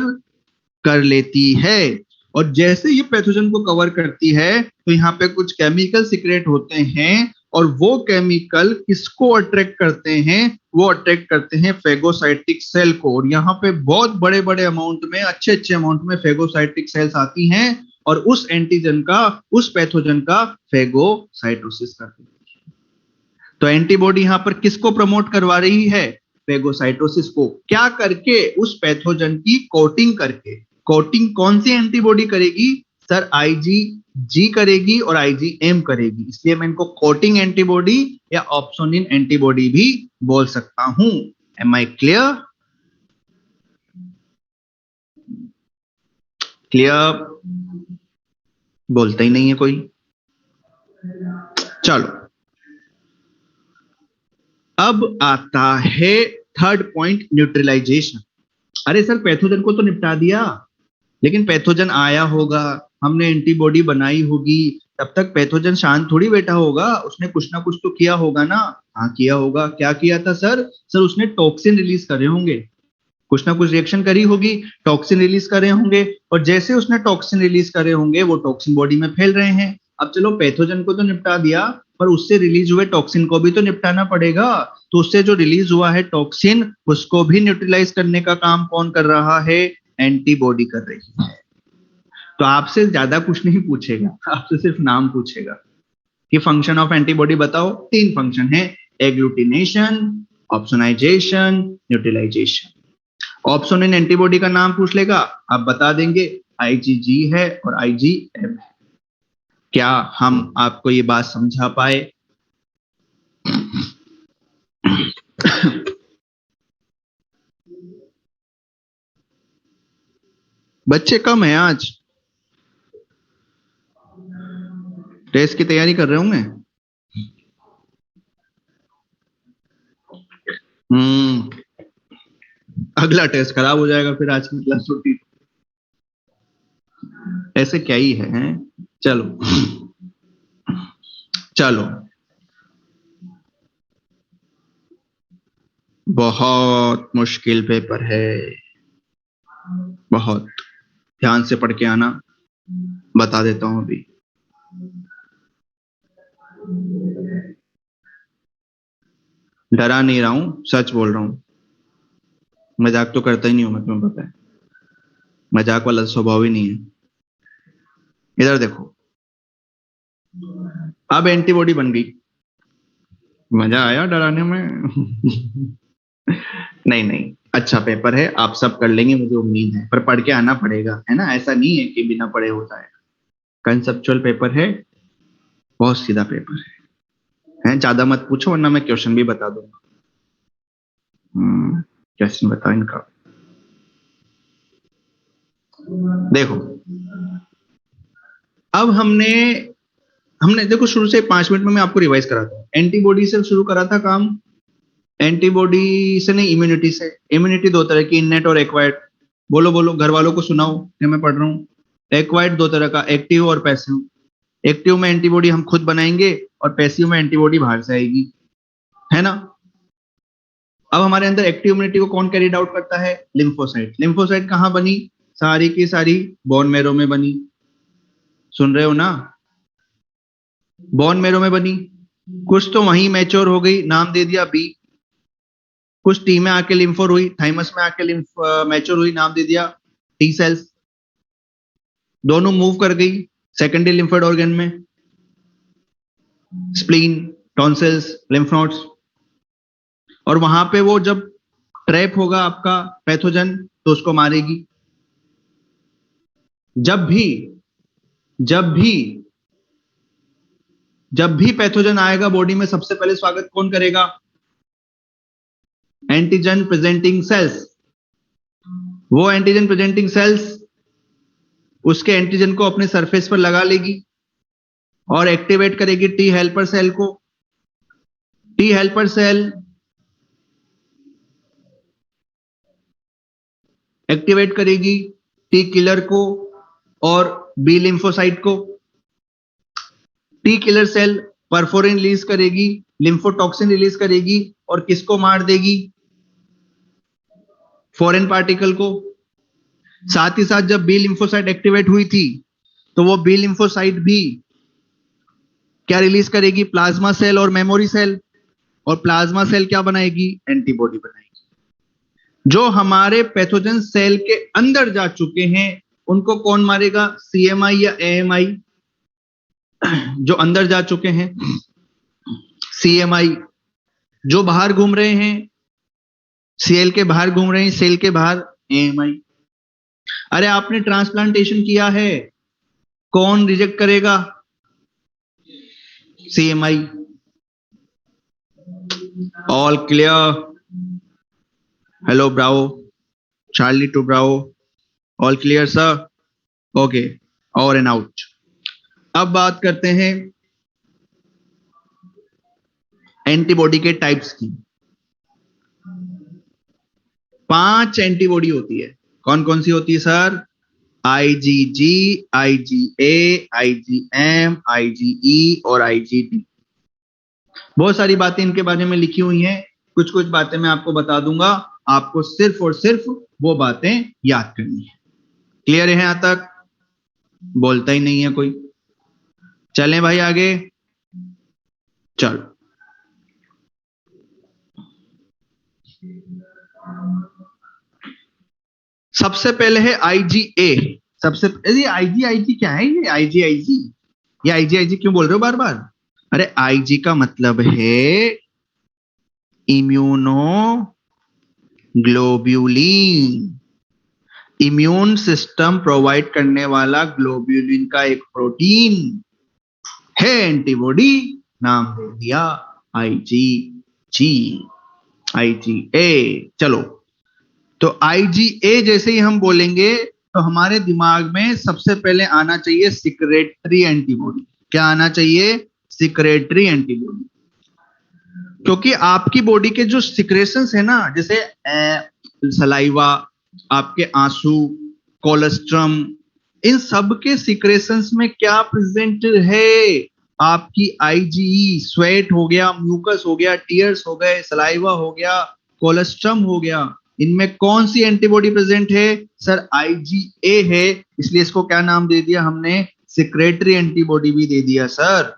कर लेती है। और जैसे ये पैथोजन को कवर करती है तो यहाँ पे कुछ केमिकल सीक्रेट होते हैं और वो केमिकल किसको अट्रैक्ट करते हैं? वो अट्रैक्ट करते हैं फेगोसाइटिक सेल को। और यहाँ पे बहुत बड़े बड़े अमाउंट में, अच्छे अच्छे अमाउंट में फेगोसाइटिक सेल्स आती हैं और उस एंटीजन का, उस पैथोजन का फेगोसाइटोसिस करती है। तो एंटीबॉडी यहाँ पर किसको प्रमोट करवा रही है? फेगोसाइटोसिस को। क्या करके? उस पैथोजन की कोटिंग करके। कोटिंग कौन सी एंटीबॉडी करेगी? सर आईजीजी करेगी और आईजीएम करेगी। इसलिए मैं इनको कोटिंग एंटीबॉडी या ऑप्सोनिन एंटीबॉडी भी बोल सकता हूं। Am I clear? क्लियर? बोलता ही नहीं है कोई। चलो अब आता है थर्ड पॉइंट, न्यूट्रलाइजेशन। अरे सर पैथोजन को तो निपटा दिया, लेकिन पैथोजन आया होगा, हमने एंटीबॉडी बनाई होगी, तब तक पैथोजन शांत थोड़ी बैठा होगा। उसने कुछ ना कुछ तो किया होगा ना। हाँ किया होगा। क्या किया था सर? सर उसने टॉक्सिन रिलीज करे होंगे, कुछ ना कुछ रिएक्शन करी होगी, टॉक्सिन रिलीज करे होंगे। और जैसे उसने टॉक्सिन रिलीज करे होंगे, वो टॉक्सिन बॉडी में फैल रहे हैं। अब चलो पैथोजन को तो निपटा दिया, पर उससे रिलीज हुए टॉक्सिन को भी तो निपटाना पड़ेगा। तो उससे जो रिलीज हुआ है टॉक्सिन, उसको भी न्यूट्रलाइज करने का काम कौन कर रहा है? एंटीबॉडी कर रही है। तो आपसे ज्यादा कुछ नहीं पूछेगा, आपसे सिर्फ नाम पूछेगा कि फंक्शन ऑफ एंटीबॉडी बताओ। 3 फंक्शन है, agglutination, opsonisation, neutralisation. Opsonin antibody का नाम पूछ लेगा, आप बता देंगे आईजीजी है और आईजीएम है। क्या हम आपको ये बात समझा पाए? बच्चे कम है आज, टेस्ट की तैयारी कर रहे होंगे। अगला टेस्ट खराब हो जाएगा फिर आज की क्लास छुट्टी। ऐसे क्या ही है, हैं? चलो चलो, बहुत मुश्किल पेपर है, बहुत ध्यान से पढ़ के आना, बता देता हूं अभी। डरा नहीं रहा हूं, सच बोल रहा हूं, मजाक तो करता ही नहीं हूं मैं, तुम्हें पता है, मजाक वाला स्वभाव ही नहीं है। इधर देखो, अब एंटीबॉडी बन गई, मजा आया डराने में? नहीं नहीं, अच्छा पेपर है, आप सब कर लेंगे मुझे उम्मीद है, पर पढ़ के आना पड़ेगा, है ना? ऐसा नहीं है कि बिना पढ़े होता है। कंसेप्चुअल पेपर है, बहुत सीधा पेपर है, ज्यादा मत पूछो वरना मैं क्वेश्चन भी बता दूंगा। क्वेश्चन बताओ इनका। देखो, अब हमने हमने देखो शुरू से 5 मिनट में मैं आपको रिवाइज कराता हूँ। एंटीबॉडी से शुरू करा था काम, एंटीबॉडी से नहीं, इम्यूनिटी से। इम्यूनिटी 2 तरह की, इननेट और एक्वायर्ड। बोलो बोलो, घर वालों को सुनाओ कि मैं पढ़ रहा हूँ। एक्वायर्ड 2 तरह का, एक्टिव और पैसिव। एक्टिव में एंटीबॉडी हम खुद बनाएंगे और पैसिव में एंटीबॉडी बाहर से आएगी, है ना? अब हमारे अंदर एक्टिव इम्यूनिटी को कौन कैरिड आउट करता है? लिम्फोसाइट। लिम्फोसाइट कहां बनी? सारी की सारी बोन मैरो में बनी। सुन रहे हो ना? बोन मैरो में बनी। कुछ तो वहीं मैच्योर हो गई, नाम दे दिया बी। कुछ टी में आके लिम्फोर हुई, थाइमस में आके मैच्योर हुई, नाम दे दिया टी सेल्स। दोनों मूव कर गई सेकेंडरी लिम्फोइड ऑर्गन में, स्प्लीन, टॉन्सिल्स, लिम्फ नोड्स। और वहां पे वो जब ट्रैप होगा आपका पैथोजन तो उसको मारेगी। जब भी जब भी जब भी पैथोजन आएगा बॉडी में, सबसे पहले स्वागत कौन करेगा? Antigen presenting cells. वो एंटीजन प्रेजेंटिंग सेल्स उसके एंटीजन को अपने सरफेस पर लगा लेगी और एक्टिवेट करेगी टी हेल्पर सेल को। टी हेल्पर सेल एक्टिवेट करेगी टी किलर को और बी लिम्फोसाइट को। T killer cell perforin release करेगी, लिम्फोटॉक्सिन रिलीज करेगी और किसको मार देगी? फॉरेन पार्टिकल को। साथ ही साथ जब बी लिम्फोसाइट एक्टिवेट हुई थी तो वो बी लिम्फोसाइट भी क्या रिलीज करेगी? प्लाज्मा सेल और मेमोरी सेल। और प्लाज्मा सेल क्या बनाएगी? एंटीबॉडी बनाएगी। जो हमारे पैथोजन सेल के अंदर जा चुके हैं उनको कौन मारेगा? सीएमआई या एएमआई। जो अंदर जा चुके हैं सीएमआई, जो बाहर घूम रहे हैं सेल के बाहर घूम रहे हैं, सेल के बाहर एएमआई। अरे आपने ट्रांसप्लांटेशन किया है, कौन रिजेक्ट करेगा? CMI. All clear? Hello bravo, Charlie to bravo, all clear sir? Okay, over and out. अब बात करते हैं एंटीबॉडी के टाइप्स की। 5 एंटीबॉडी होती है। कौन कौन सी होती है sir? IgG, IgA, IgM, IgE और आईजीडी। बहुत सारी बातें इनके बारे में लिखी हुई हैं, कुछ कुछ बातें मैं आपको बता दूंगा, आपको सिर्फ और सिर्फ वो बातें याद करनी है। क्लियर है यहां तक? बोलता ही नहीं है कोई। चलें भाई आगे, चलो। सबसे पहले है आईजीए। सबसे ये आईजी आईजी क्या है, ये आईजी आईजी, ये आईजी आईजी क्यों बोल रहे हो बार बार? अरे आईजी का मतलब है immuno globulin. Immune system provide करने वाला ग्लोब्यूलिन का एक प्रोटीन है एंटीबॉडी, नाम दे दिया आईजीजी, आईजीए। चलो, तो आईजीए जैसे ही हम बोलेंगे तो हमारे दिमाग में सबसे पहले आना चाहिए सिक्रेटरी एंटीबॉडी। क्या आना चाहिए? Secretory antibody. क्योंकि आपकी बॉडी के जो सिक्रेशंस है ना, जैसे सलाइवा, आपके आंसू, कोलेस्ट्रम, इन सब के सिक्रेशंस में क्या प्रेजेंट है? आपकी आईजीई। स्वेट हो गया, म्यूकस हो गया, टीयर्स हो गए, सलाइवा हो गया, कोलेस्ट्रम हो गया, इनमें कौन सी एंटीबॉडी प्रेजेंट है? सर आईजीए है, इसलिए इसको क्या नाम दे दिया हमने? सिक्रेटरी एंटीबॉडी भी दे दिया सर।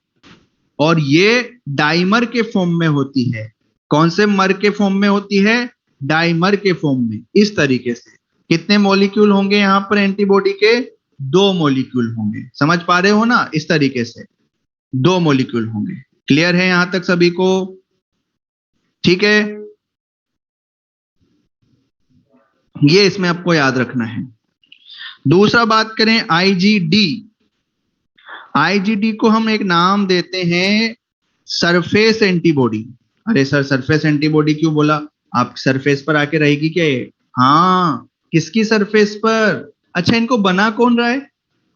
और ये डाइमर के फॉर्म में होती है। कौन से मर के फॉर्म में होती है? डाइमर के फॉर्म में। इस तरीके से कितने मॉलिक्यूल होंगे यहां पर एंटीबॉडी के? 2 मॉलिक्यूल होंगे। समझ पा रहे हो ना? इस तरीके से 2 मॉलिक्यूल होंगे। क्लियर है यहां तक सभी को? ठीक है, ये इसमें आपको याद रखना है। दूसरा बात करें आईजीडी। आईजीडी को हम एक नाम देते हैं सरफेस एंटीबॉडी। अरे सर सरफेस एंटीबॉडी क्यों बोला? आप सरफेस पर आके रहेगी क्या ये? हाँ, किसकी सरफेस पर? अच्छा, इनको बना कौन रहा है?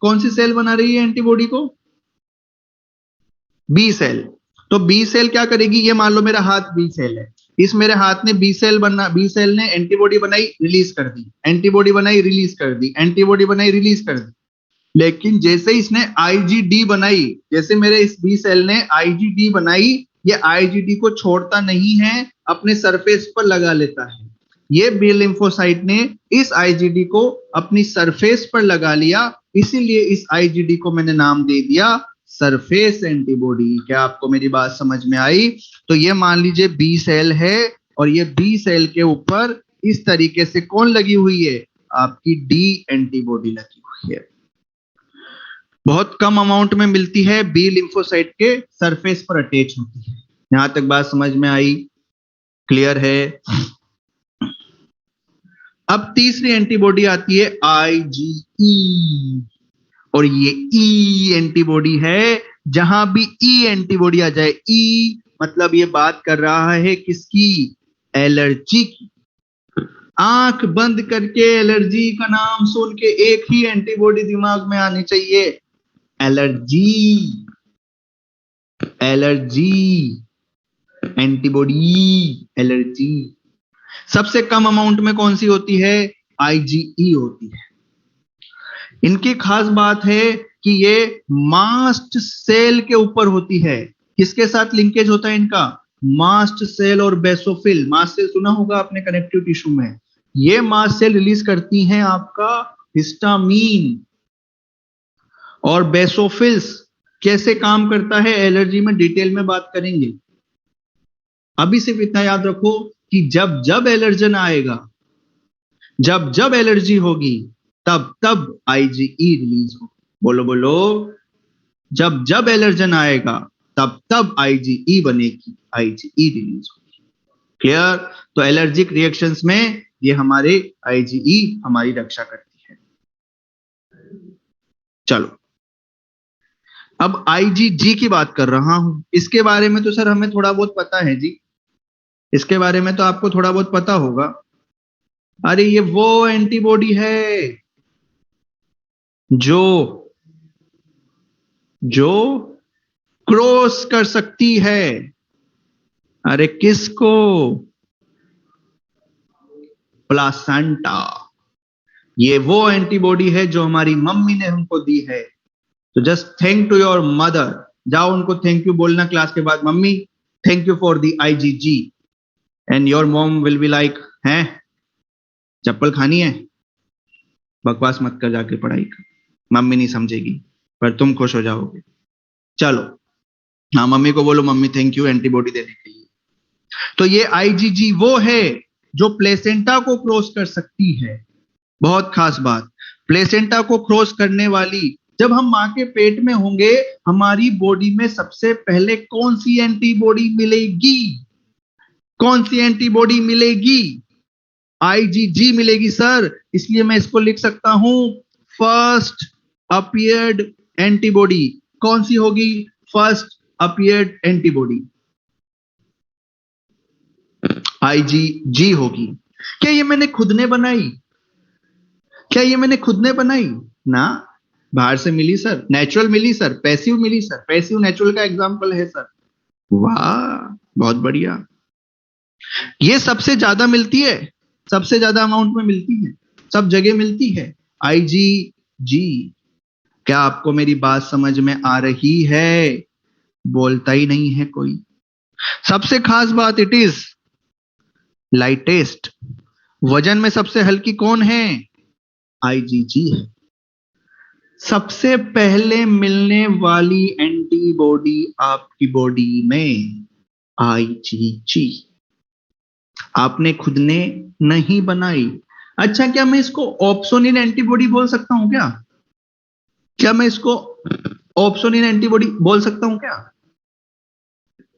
कौन सी सेल बना रही है एंटीबॉडी को? B cell. तो बी सेल क्या करेगी? ये मान लो मेरा हाथ बी सेल है, इस मेरे हाथ ने बी सेल बना, बी सेल ने एंटीबॉडी बनाई, रिलीज कर दी, एंटीबॉडी बनाई, रिलीज कर दी, एंटीबॉडी बनाई, रिलीज कर दी। लेकिन जैसे इसने आईजीडी बनाई, जैसे मेरे इस बी सेल ने आईजीडी बनाई, ये आईजीडी को छोड़ता नहीं है, अपने सरफेस पर लगा लेता है। ये बी लिम्फोसाइट ने इस आईजीडी को अपनी सरफेस पर लगा लिया, इसीलिए इस आईजीडी को मैंने नाम दे दिया सरफेस एंटीबॉडी। क्या आपको मेरी बात समझ में आई? तो ये मान लीजिए बी सेल है, और ये बी सेल के ऊपर इस तरीके से कौन लगी हुई है? आपकी डी एंटीबॉडी लगी हुई है। बहुत कम अमाउंट में मिलती है, बी लिम्फोसाइट के सरफेस पर अटैच होती है। यहां तक बात समझ में आई? क्लियर है? अब तीसरी एंटीबॉडी आती है आईजीई, और ये ई एंटीबॉडी है। जहां भी ई एंटीबॉडी आ जाए, ई मतलब ये बात कर रहा है किसकी? एलर्जी की। आंख बंद करके एलर्जी का नाम सुन के एक ही एंटीबॉडी दिमाग में आनी चाहिए, एलर्जी। Allergy antibody, allergy. सबसे कम अमाउंट में कौन सी होती है? आईजीई होती है। इनकी खास बात है कि ये मास्ट सेल के ऊपर होती है। किसके साथ लिंकेज होता है इनका? मास्ट सेल और बेसोफिल। मास्ट सेल सुना होगा आपने कनेक्टिव टिश्यू में। ये मास्ट सेल रिलीज करती हैं आपका हिस्टामीन। और बेसोफिल्स कैसे काम करता है एलर्जी में डिटेल में बात करेंगे। अभी सिर्फ इतना याद रखो कि जब जब एलर्जन आएगा, जब जब एलर्जी होगी, तब तब आईजीई रिलीज हो। बोलो बोलो, जब जब एलर्जन आएगा तब तब आईजीई बनेगी, आईजीई रिलीज होगी। क्लियर? तो एलर्जिक रिएक्शंस में ये हमारे आईजीई हमारी रक्षा करती है। चलो, अब आईजीजी की बात कर रहा हूं। इसके बारे में तो सर हमें थोड़ा बहुत पता है जी, इसके बारे में तो आपको थोड़ा बहुत पता होगा। अरे ये वो एंटीबॉडी है जो जो क्रॉस कर सकती है। अरे किसको? प्लासेंटा। ये वो एंटीबॉडी है जो हमारी मम्मी ने हमको दी है। तो just thank to your mother. जाओ उनको थैंक यू बोलना क्लास के बाद, mummy thank you for the IgG. And your mom will be like, हैं चप्पल खानी है? बकवास मत कर, जाके पढ़ाई कर, मम्मी नहीं समझेगी पर तुम खुश हो जाओगे। चलो, हाँ मम्मी को बोलो, मम्मी थैंक यू एंटीबॉडी देने के लिए। तो ये आईजीजी वो है जो प्लेसेंटा को क्रॉस कर सकती है। बहुत खास बात, प्लेसेंटा को क्रॉस करने वाली, जब हम मां के पेट में होंगे हमारी बॉडी में सबसे पहले कौन सी एंटीबॉडी मिलेगी? कौन सी एंटीबॉडी मिलेगी? आईजीजी मिलेगी सर। इसलिए मैं इसको लिख सकता हूं, फर्स्ट अपीयर्ड एंटीबॉडी। कौन सी होगी? फर्स्ट अपीयर्ड एंटीबॉडी आईजीजी होगी। क्या ये मैंने खुद ने बनाई? क्या ये मैंने खुद ने बनाई? ना, बाहर से मिली सर, नेचुरल मिली सर, पैसिव मिली सर। पैसिव नेचुरल का एग्जांपल है सर। वाह, बहुत बढ़िया। ये सबसे ज्यादा मिलती है, सबसे ज्यादा अमाउंट में मिलती है, सब जगह मिलती है आईजीजी। क्या आपको मेरी बात समझ में आ रही है? बोलता ही नहीं है कोई। सबसे खास बात, इट इज लाइटेस्ट। वजन में सबसे हल्की कौन है? आईजीजी है। सबसे पहले मिलने वाली एंटीबॉडी आपकी बॉडी में आईजीजी, आपने खुद ने नहीं बनाई। अच्छा, क्या मैं इसको ऑप्सोनिन एंटीबॉडी बोल सकता हूं क्या? क्या मैं इसको ऑप्सोनिन एंटीबॉडी बोल सकता हूं क्या?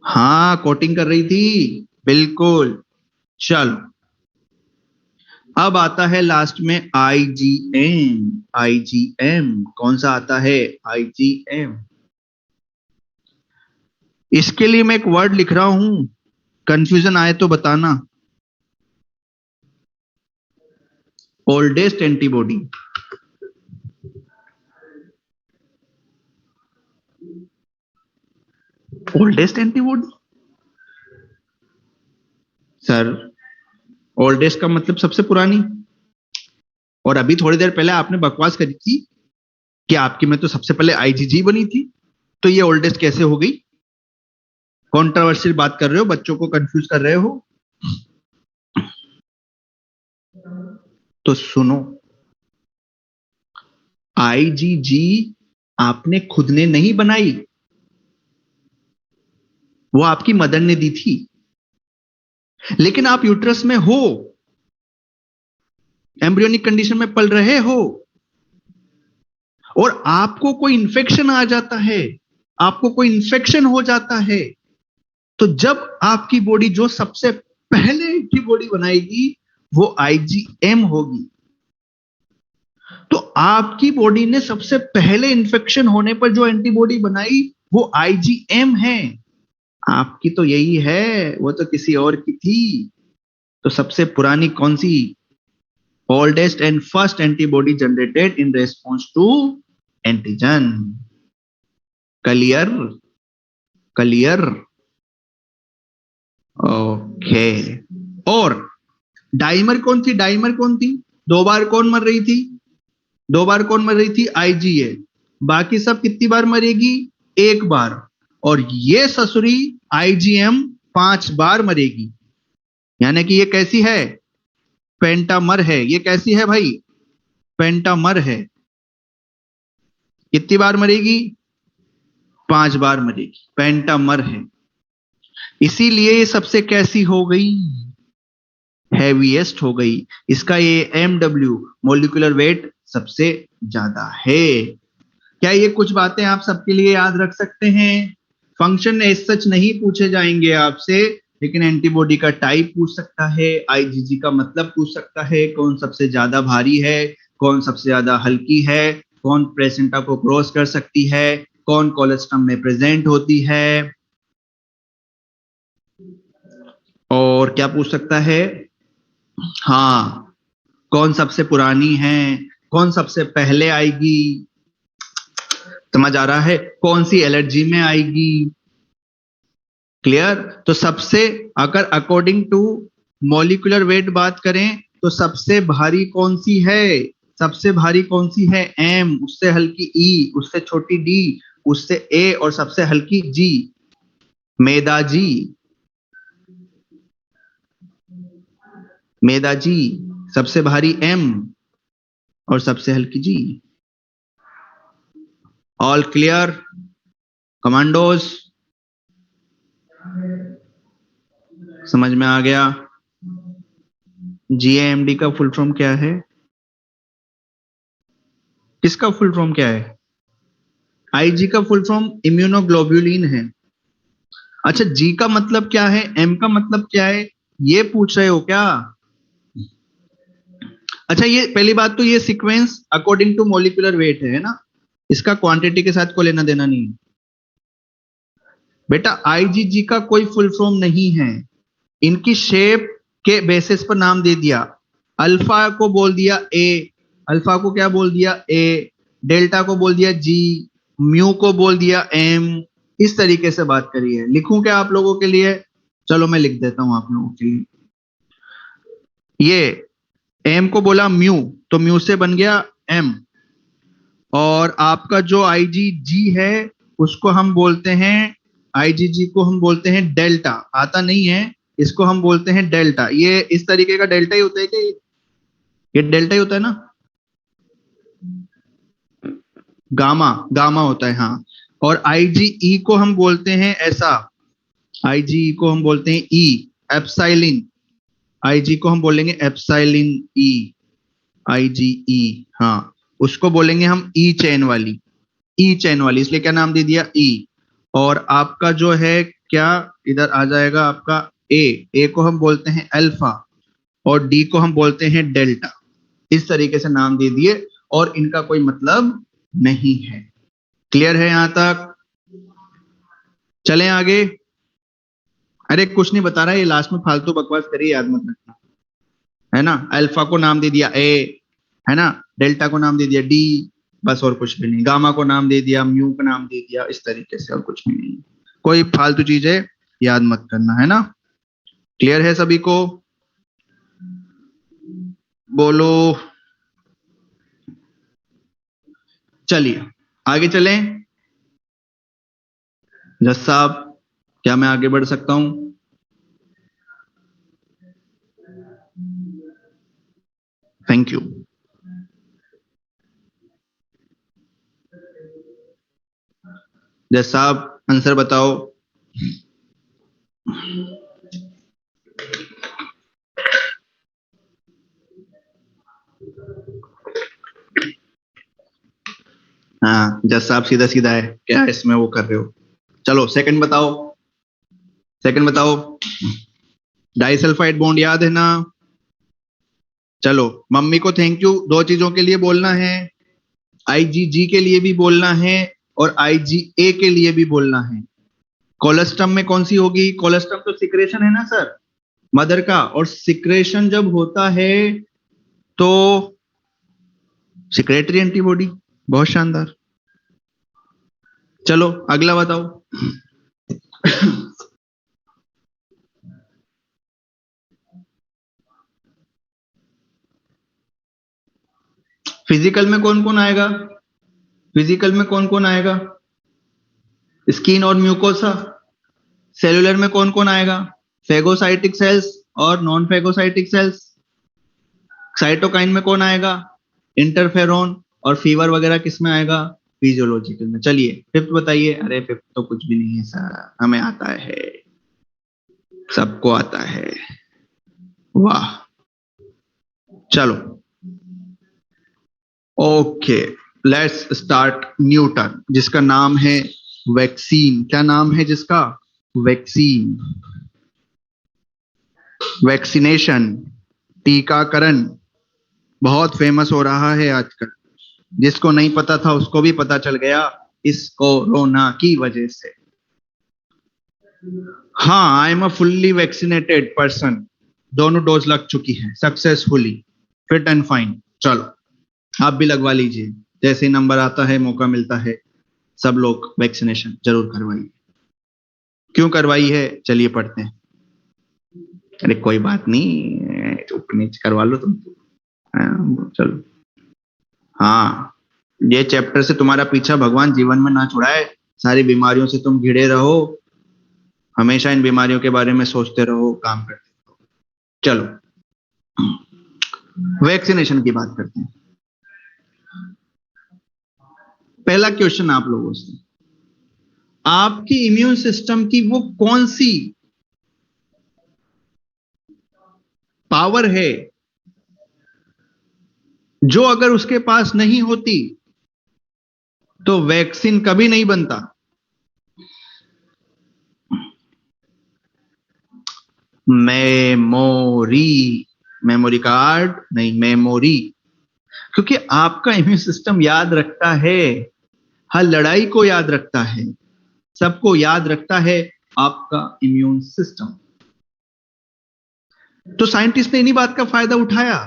हाँ, कोटिंग कर रही थी, बिल्कुल। चलो, अब आता है लास्ट में आईजीएम। आईजीएम कौन सा आता है? आईजीएम। इसके लिए मैं एक वर्ड लिख रहा हूं, कंफ्यूजन आए तो बताना। Oldest antibody. Oldest antibody sir, oldest का मतलब सबसे पुरानी। और अभी थोड़ी देर पहले आपने बकवास करी थी कि आपकी में तो सबसे पहले आईजीजी बनी थी, तो ये ओल्डेस्ट कैसे हो गई? कॉन्ट्रोवर्शियल बात कर रहे हो, बच्चों को कंफ्यूज कर रहे हो। तो सुनो, आईजीजी आपने खुद ने नहीं बनाई, वो आपकी मदर ने दी थी। लेकिन आप यूट्रस में हो, एम्ब्रियोनिक कंडीशन में पल रहे हो, और आपको कोई इंफेक्शन आ जाता है, आपको कोई इंफेक्शन हो जाता है, तो जब आपकी बॉडी जो सबसे पहले एंटीबॉडी बनाएगी वो आईजीएम होगी। तो आपकी बॉडी ने सबसे पहले इंफेक्शन होने पर जो एंटीबॉडी बनाई वो आईजीएम है। आपकी तो यही है, वो तो किसी और की थी। तो सबसे पुरानी कौन सी? Oldest and first antibody generated in response to antigen. Clear? Clear? Okay. और डाइमर कौन थी? डाइमर कौन थी? दो बार कौन मर रही थी? दो बार कौन मर रही थी? आईजीए। बाकी सब कितनी बार मरेगी? एक बार। और ये ससुरी आईजीएम 5 बार मरेगी। यानी कि ये कैसी है? पेंटामर है। ये कैसी है भाई? पेंटामर है। कितनी बार मरेगी? 5 बार मरेगी, पेंटामर है। इसीलिए ये सबसे कैसी हो गई? हैवीएस्ट हो गई। इसका ये एमडब्ल्यू, मोलिकुलर वेट, सबसे ज्यादा है। क्या ये कुछ बातें आप सबके लिए याद रख सकते हैं? फंक्शन एज सच नहीं पूछे जाएंगे आपसे, लेकिन एंटीबॉडी का टाइप पूछ सकता है, आईजीजी का मतलब पूछ सकता है, कौन सबसे ज्यादा भारी है, कौन सबसे ज्यादा हल्की है, कौन प्लेसेंटा को क्रॉस कर सकती है, कौन कोलेस्ट्रम में प्रेजेंट होती है, और क्या पूछ सकता है? हाँ, कौन सबसे पुरानी है, कौन सबसे पहले आएगी। समझ आ रहा है? कौन सी एलर्जी में आएगी। क्लियर? तो सबसे, अगर अकॉर्डिंग टू मॉलिक्यूलर वेट बात करें तो सबसे भारी कौन सी है? सबसे भारी कौन सी है? एम, उससे हल्की ई, उससे छोटी डी, उससे ए, और सबसे हल्की जी। मेदा जी। मेदा जी। सबसे भारी एम और सबसे हल्की जी। All clear? कमांडोज, समझ में आ गया? जीएएमडी का फुल फॉर्म क्या है? किसका फुल फॉर्म क्या है? आईजी का फुल फॉर्म इम्यूनोग्लोब्युलिन है। अच्छा, जी का मतलब क्या है, एम का मतलब क्या है, ये पूछ रहे हो क्या? अच्छा, ये पहली बात तो ये sequence according to molecular weight है ना, इसका क्वांटिटी के साथ कोई लेना देना नहीं है बेटा। आईजीजी का कोई फुल फॉर्म नहीं है, इनकी शेप के बेसिस पर नाम दे दिया। अल्फा को बोल दिया ए, अल्फा को क्या बोल दिया ए, डेल्टा को बोल दिया जी, म्यू को बोल दिया एम। इस तरीके से बात करी है। लिखूं क्या आप लोगों के लिए? चलो मैं लिख देता हूं आप लोगों के लिए। ये एम को बोला म्यू, तो म्यू से बन गया एम। और आपका जो आईजीजी है उसको हम बोलते हैं, आईजीजी को हम बोलते हैं डेल्टा। आता नहीं है, इसको हम बोलते हैं डेल्टा। ये इस तरीके का डेल्टा ही होता है कि ये डेल्टा ही होता है ना? गामा, गामा होता है हाँ। और आईजीई को हम बोलते हैं ऐसा, आईजीई को हम बोलते हैं ई, एप्साइलिन। आईजी को हम बोलेंगे एप्साइलिन ई, आईजीई हाँ। उसको बोलेंगे हम ई चेन वाली, ई चेन वाली, इसलिए क्या नाम दे दिया ई। और आपका जो है क्या, इधर आ जाएगा आपका ए, ए को हम बोलते हैं अल्फा और डी को हम बोलते हैं डेल्टा। इस तरीके से नाम दे दिए और इनका कोई मतलब नहीं है। क्लियर है यहां तक? चलें आगे। अरे कुछ नहीं बता रहा, ये लास्ट में फालतू बकवास करिए, याद मत रखना, है ना? अल्फा को नाम दे दिया ए, है ना, डेल्टा को नाम दे दिया डी, बस और कुछ भी नहीं। गामा को नाम दे दिया, म्यू को नाम दे दिया, इस तरीके से, और कुछ भी नहीं। कोई फालतू चीजें याद मत करना, है ना? क्लियर है सभी को? बोलो। चलिए आगे चलें। जज साहब, क्या मैं आगे बढ़ सकता हूं? Thank you. जज साहब आंसर बताओ। हाँ जज साहब सीधा सीधा है, क्या इसमें वो कर रहे हो? चलो सेकंड बताओ, सेकंड बताओ। डाइसल्फाइड बॉन्ड याद है ना? चलो मम्मी को थैंक यू दो चीजों के लिए बोलना है, आईजीजी के लिए भी बोलना है और आईजीए के लिए भी बोलना है। कोलेस्ट्रम में कौन सी होगी? कोलेस्ट्रम तो सिक्रेशन है ना सर, मदर का। और सिक्रेशन जब होता है तो सिक्रेटरी एंटीबॉडी। बहुत शानदार। चलो अगला बताओ। फिजिकल में कौन कौन आएगा? फिजिकल में कौन कौन आएगा? स्किन और म्यूकोसा। सेलुलर में कौन कौन आएगा? फेगोसाइटिक सेल्स और नॉन फेगोसाइटिक सेल्स। साइटोकाइन में कौन आएगा? इंटरफेरोन। और फीवर वगैरह किस में आएगा? फिजियोलॉजिकल में। चलिए फिफ्थ बताइए। अरे फिफ्थ तो कुछ भी नहीं है सर, हमें आता है, सबको आता है। वाह। चलो okay, let's start new term जिसका नाम है वैक्सीन। क्या नाम है जिसका? वैक्सीन, वैक्सीनेशन, टीकाकरण। बहुत फेमस हो रहा है आजकल, जिसको नहीं पता था उसको भी पता चल गया इस कोरोना की वजह से। हाँ, I am a fully vaccinated person, दोनों डोज लग चुकी है सक्सेसफुली, फिट एंड फाइन। चलो आप भी लगवा लीजिए, जैसे ही नंबर आता है, मौका मिलता है, सब लोग वैक्सीनेशन जरूर करवाइए। क्यों करवाई है चलिए पढ़ते हैं। अरे कोई बात नहीं, चुप नीचे करवा लो तुम। चलो। हाँ, ये चैप्टर से तुम्हारा पीछा भगवान जीवन में ना छुड़ाए, सारी बीमारियों से तुम घिरे रहो, हमेशा इन बीमारियों के बारे में सोचते रहो, काम करते रहो। चलो वैक्सीनेशन की बात करते हैं। पहला क्वेश्चन आप लोगों से, आपकी इम्यून सिस्टम की वो कौन सी पावर है जो अगर उसके पास नहीं होती तो वैक्सीन कभी नहीं बनता। मेमोरी, मेमोरी कार्ड नहीं, मेमोरी। क्योंकि आपका इम्यून सिस्टम याद रखता है, हर लड़ाई को याद रखता है, सबको याद रखता है आपका इम्यून सिस्टम। तो साइंटिस्ट ने इन्हीं बात का फायदा उठाया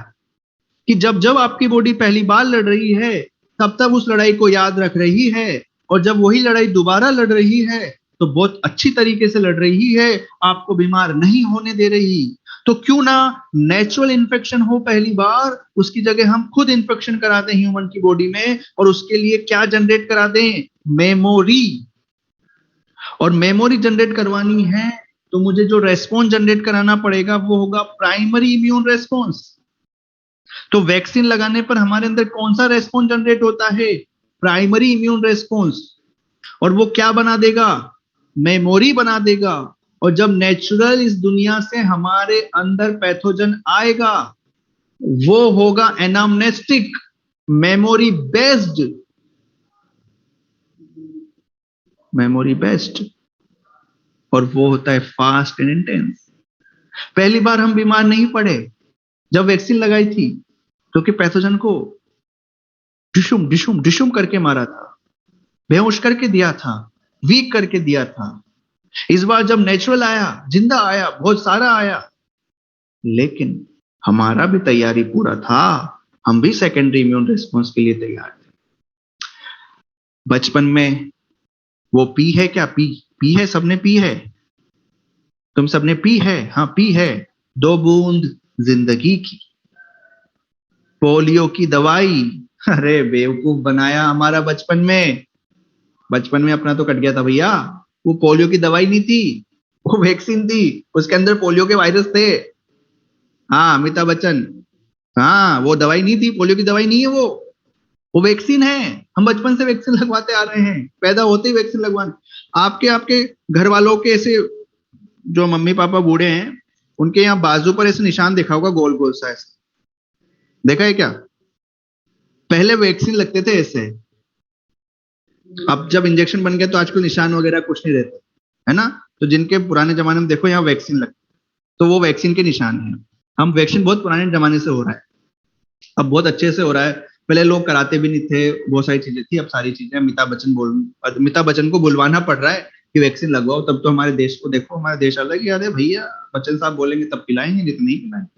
कि जब जब आपकी बॉडी पहली बार लड़ रही है तब तब उस लड़ाई को याद रख रही है, और जब वही लड़ाई दोबारा लड़ रही है तो बहुत अच्छी तरीके से लड़ रही है, आपको बीमार नहीं होने दे रही। तो क्यों ना नेचुरल इन्फेक्शन हो पहली बार, उसकी जगह हम खुद इन्फेक्शन करा दें ह्यूमन की बॉडी में, और उसके लिए क्या जनरेट करा दें? मेमोरी। और मेमोरी जनरेट करवानी है तो मुझे जो रेस्पॉन्स जनरेट कराना पड़ेगा वो होगा प्राइमरी इम्यून रेस्पॉन्स। तो वैक्सीन लगाने पर हमारे अंदर कौन सा रेस्पॉन्स जनरेट होता है? Primary immune response. और वो क्या बना देगा? मेमोरी बना देगा। और जब नेचुरल इस दुनिया से हमारे अंदर पैथोजन आएगा वो होगा एनामनेस्टिक, मेमोरी बेस्ड, मेमोरी बेस्ड, और वो होता है फास्ट एंड इंटेंस। पहली बार हम बीमार नहीं पड़े जब वैक्सीन लगाई थी, क्योंकि पैथोजन को डिशुम डिशुम डिशुम करके मारा था, बेहोश करके दिया था, वीक करके दिया था। इस बार जब नेचुरल आया, जिंदा आया, बहुत सारा आया, लेकिन हमारा भी तैयारी पूरा था, हम भी सेकेंडरी इम्यून रिस्पॉन्स के लिए तैयार थे। बचपन में वो पी है क्या? पी है, सबने पी है, तुम सबने पी है, हाँ पी है, 2 बूंद जिंदगी की, पोलियो की दवाई। अरे बेवकूफ बनाया हमारा बचपन में, बचपन में अपना तो कट गया था भैया। वो पोलियो की दवाई नहीं थी, वो वैक्सीन थी, उसके अंदर पोलियो के वायरस थे। हाँ अमिताभ बच्चन, हाँ वो दवाई नहीं थी, पोलियो की दवाई नहीं है वो वैक्सीन है। हम बचपन से वैक्सीन लगवाते आ रहे हैं, पैदा होते ही वैक्सीन लगवाने। आपके आपके घर वालों के ऐसे जो मम्मी पापा बूढ़े हैं, उनके यहाँ बाजू पर ऐसे निशान देखा होगा, गोल गोल सा ऐसे, देखा है क्या? पहले वैक्सीन लगते थे ऐसे, अब जब इंजेक्शन बन गया तो आजकल निशान वगैरह कुछ नहीं रहते, है ना? तो जिनके पुराने जमाने में देखो यहाँ वैक्सीन लगती, तो वो वैक्सीन के निशान है। हम वैक्सीन बहुत पुराने जमाने से हो रहा है, अब बहुत अच्छे से हो रहा है। पहले लोग कराते भी नहीं थे, बहुत सारी चीजें थी, अब सारी चीजें। अमिताभ बच्चन को बुलवाना पड़ रहा है कि वैक्सीन लगवाओ, तब तो हमारे देश को देखो, हमारा देश अलग याद है भैया। बच्चन साहब बोलेंगे तब पिलाएंगे, नहीं तो नहीं पिलाएंगे।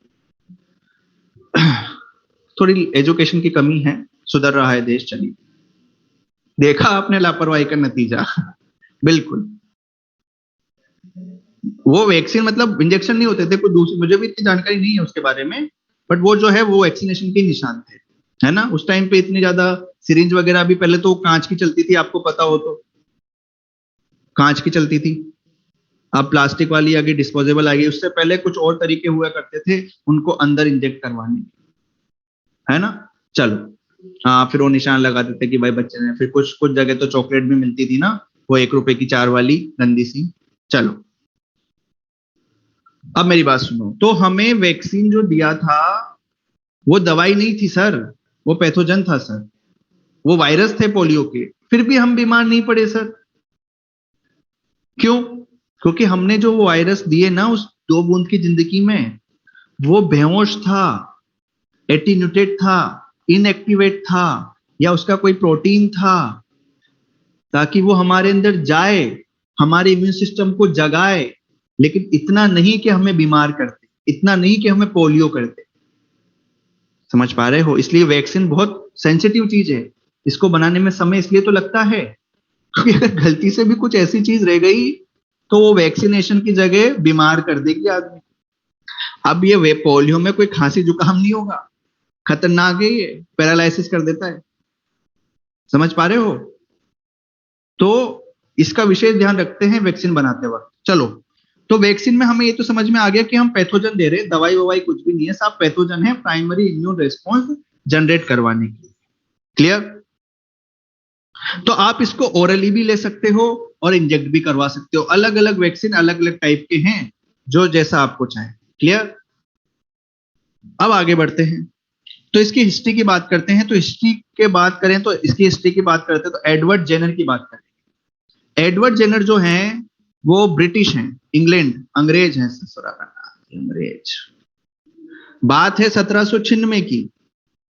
थोड़ी एजुकेशन की कमी है, सुधर रहा है देश, चलिए। देखा आपने लापरवाही का नतीजा। बिल्कुल। वो वैक्सीन मतलब इंजेक्शन नहीं होते थे, कुछ दूसरी, मुझे भी इतनी जानकारी नहीं है उसके बारे में, बट वो जो है वो वैक्सीनेशन के निशान थे, है ना? उस टाइम पे इतनी ज्यादा सिरिंज वगैरह भी, पहले तो कांच की चलती थी, आपको पता हो तो, कांच की चलती थी। अब प्लास्टिक वाली आ गई, डिस्पोजेबल आ गई। उससे पहले कुछ और तरीके हुआ करते थे उनको अंदर इंजेक्ट करवाने, है ना? चलो, हाँ फिर वो निशान लगा देते कि भाई बच्चे ने, फिर कुछ कुछ जगह तो चॉकलेट भी मिलती थी ना, वो 1 रुपए की 4 वाली गंदी सी। चलो, अब मेरी बात सुनो। तो हमें वैक्सीन जो दिया था वो दवाई नहीं थी सर, वो पैथोजन था सर, वो वायरस थे पोलियो के, फिर भी हम बीमार नहीं पड़े सर। क्यों? क्योंकि हमने जो वो वायरस दिए ना उस 2 बूंद की जिंदगी में, वो बेहोश था, एटीन्यूटेड था, इनएक्टिवेट था, या उसका कोई प्रोटीन था, ताकि वो हमारे अंदर जाए, हमारे इम्यून सिस्टम को जगाए, लेकिन इतना नहीं कि हमें बीमार करते, इतना नहीं कि हमें पोलियो करते। समझ पा रहे हो? इसलिए वैक्सीन बहुत सेंसिटिव चीज है, इसको बनाने में समय इसलिए तो लगता है क्योंकि अगर गलती से भी कुछ ऐसी चीज रह गई तो वो वैक्सीनेशन की जगह बीमार कर देगी आदमी। अब ये वे पोलियो में कोई खांसी जुकाम नहीं होगा, खतरनाक है ये, पैरालिसिस कर देता है। समझ पा रहे हो? तो इसका विशेष ध्यान रखते हैं वैक्सीन बनाते वक्त। चलो, तो वैक्सीन में हमें ये तो समझ में आ गया कि हम पैथोजन दे रहे हैं, दवाई ववाई कुछ भी नहीं है, सब पैथोजन है प्राइमरी इम्यून रेस्पॉन्स जनरेट करवाने के लिए। क्लियर? तो आप इसको ओरली भी ले सकते हो और इंजेक्ट भी करवा सकते हो। अलग अलग वैक्सीन अलग अलग टाइप के हैं, जो जैसा आपको चाहे। क्लियर? अब आगे बढ़ते हैं, तो इसकी हिस्ट्री की बात करते हैं। तो हिस्ट्री के बात करें तो इसकी हिस्ट्री की बात करते हैं तो एडवर्ड जेनर की बात करें। एडवर्ड जेनर जो हैं वो ब्रिटिश हैं, इंग्लैंड, अंग्रेज हैं, ससुरा का नाम, अंग्रेज। बात है 1796 की।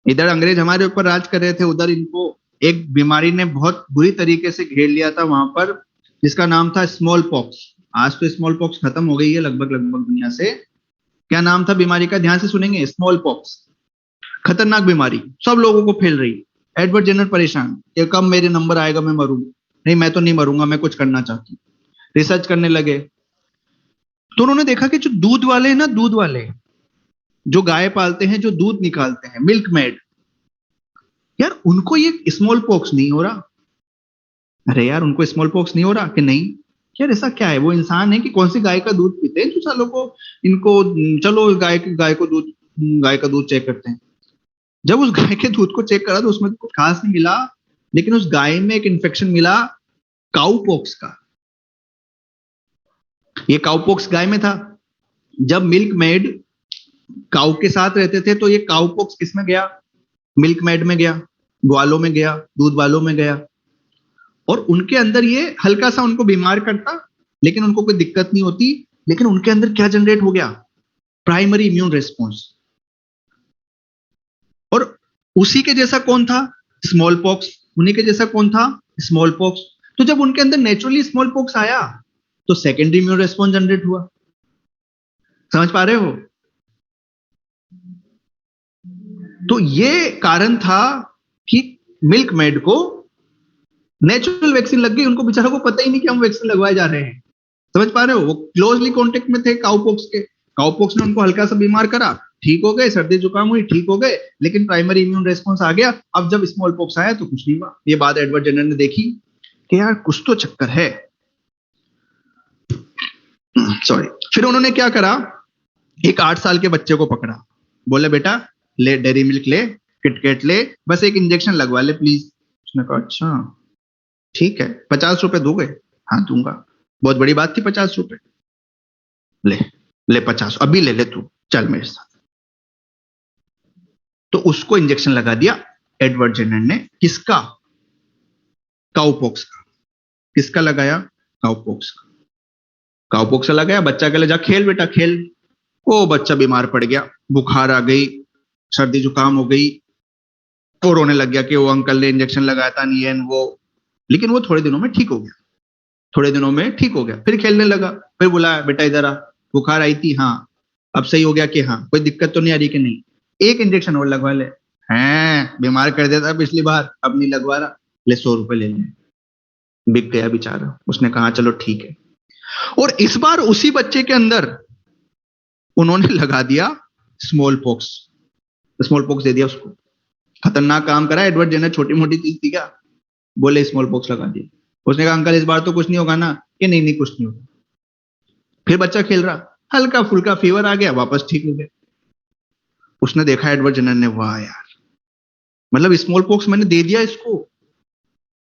इधर अंग्रेज हमारे ऊपर राज कर रहे थे, उधर इनको एक बीमारी ने बहुत बुरी तरीके से घेर लिया था वहां पर, जिसका नाम था स्मॉल पॉक्स। आज तो स्मॉल पॉक्स खत्म हो गई है लगभग लगभग दुनिया से। क्या नाम था बीमारी का? ध्यान से सुनेंगे, स्मॉल पॉक्स। खतरनाक बीमारी, सब लोगों को फैल रही। एडवर्ड जेनर परेशान कि कब मेरे नंबर आएगा, मैं मरूं। नहीं, मैं तो नहीं मरूंगा, मैं कुछ करना चाहती हूँ। रिसर्च करने लगे, तो उन्होंने देखा कि जो दूध वाले हैं ना, दूध वाले जो गाय पालते हैं, जो दूध निकालते हैं, मिल्क मेड, यार उनको ये स्मॉल पॉक्स नहीं हो रहा। अरे यार, उनको स्मॉल पॉक्स नहीं हो रहा कि नहीं? यार ऐसा क्या है, वो इंसान है कि कौन सी गाय का दूध पीते हैं जो सालों को इनको। चलो गाय का दूध चेक करते हैं। जब उस गाय के दूध को चेक करा तो उसमें तो कुछ खास नहीं मिला, लेकिन उस गाय में एक इन्फेक्शन मिला, काउपॉक्स का। ये काउपॉक्स गाय में था। जब मिल्क मेड काउ के साथ रहते थे तो ये काउपॉक्स किस में गया? मिल्क मेड में गया, ग्वालों में गया, दूध वालों में गया, और उनके अंदर ये हल्का सा उनको बीमार करता, लेकिन उनको कोई दिक्कत नहीं होती। लेकिन उनके अंदर क्या जनरेट हो गया? Primary immune response. और उसी के जैसा कौन था? Small pox. उन्हीं के जैसा कौन था? Small pox. तो जब उनके अंदर नेचुरली स्मॉल पॉक्स आया तो सेकेंडरी इम्यून रेस्पॉन्स जनरेट हुआ। समझ पा रहे हो? तो ये कारण था कि मिल्क मेड को नेचुरल वैक्सीन लग गई, उनको बेचारों को पता ही नहीं कि हम वैक्सीन लगवाए जा रहे हैं। समझ पा रहे हो? वो क्लोजली कांटेक्ट में थे काउपॉक्स के। काउपॉक्स ने उनको हल्का सा बीमार करा, ठीक हो गए, सर्दी जुकाम हुई, ठीक हो गए, लेकिन प्राइमरी इम्यून रेस्पॉन्स आ गया। अब जब स्मॉल पॉक्स आया तो कुछ नहीं हुआ। ये बात एडवर्ड जेनर ने देखी कि यार कुछ तो चक्कर है। सॉरी। फिर उन्होंने क्या करा, एक 8 साल के बच्चे को पकड़ा, बोले बेटा ले डेयरी मिल्क ले, किटकैट ले, बस एक इंजेक्शन लगवा ले प्लीज। उसने कहा अच्छा ठीक है, 50 रुपए दोगे? हाँ दूंगा। बहुत बड़ी बात थी 50 रुपए। ले ले 50, अभी ले ले, तू चल मेरे साथ। तो उसको इंजेक्शन लगा दिया एडवर्ड जेनर ने। किसका? काउपॉक्स का। किसका लगाया? काउपॉक्स का। काउपॉक्स का लगाया, बच्चा के लिए जा खेल बेटा खेल। वो बच्चा बीमार पड़ गया, बुखार आ गई, सर्दी जुकाम हो गई, वो रोने लग गया कि वो अंकल ने इंजेक्शन लगाया था, नहीं है वो। लेकिन वो थोड़े दिनों में ठीक हो गया, थोड़े दिनों में ठीक हो गया, फिर खेलने लगा। फिर बुलाया, बेटा इधर आ, बुखार आई थी? हाँ। अब सही हो गया कि हाँ? कोई दिक्कत तो नहीं आ रही कि नहीं? एक इंजेक्शन और लगवा ले। हैं, बीमार कर देता पिछली बार, अब नहीं लगवा रहा, ले 100 रुपए ले ले। बिक गया बेचारा। उसने कहा चलो ठीक है। और इस बार उसी बच्चे के अंदर उन्होंने लगा दिया स्मॉल पॉक्स। स्मॉल पॉक्स दे दिया उसको। खतरनाक काम करा एडवर्ड जेनर, छोटी मोटी चीज थी क्या? बोले स्मॉल पॉक्स लगा दिया। उसने कहा अंकल इस बार तो कुछ नहीं होगा ना? कि नहीं नहीं कुछ नहीं होगा। फिर बच्चा खेल रहा, हल्का फुल्का फीवर आ गया, वापस ठीक हो गया। उसने देखा एडवर्ड जेनर ने, वाह यार, मतलब स्मॉल पॉक्स मैंने दे दिया इसको,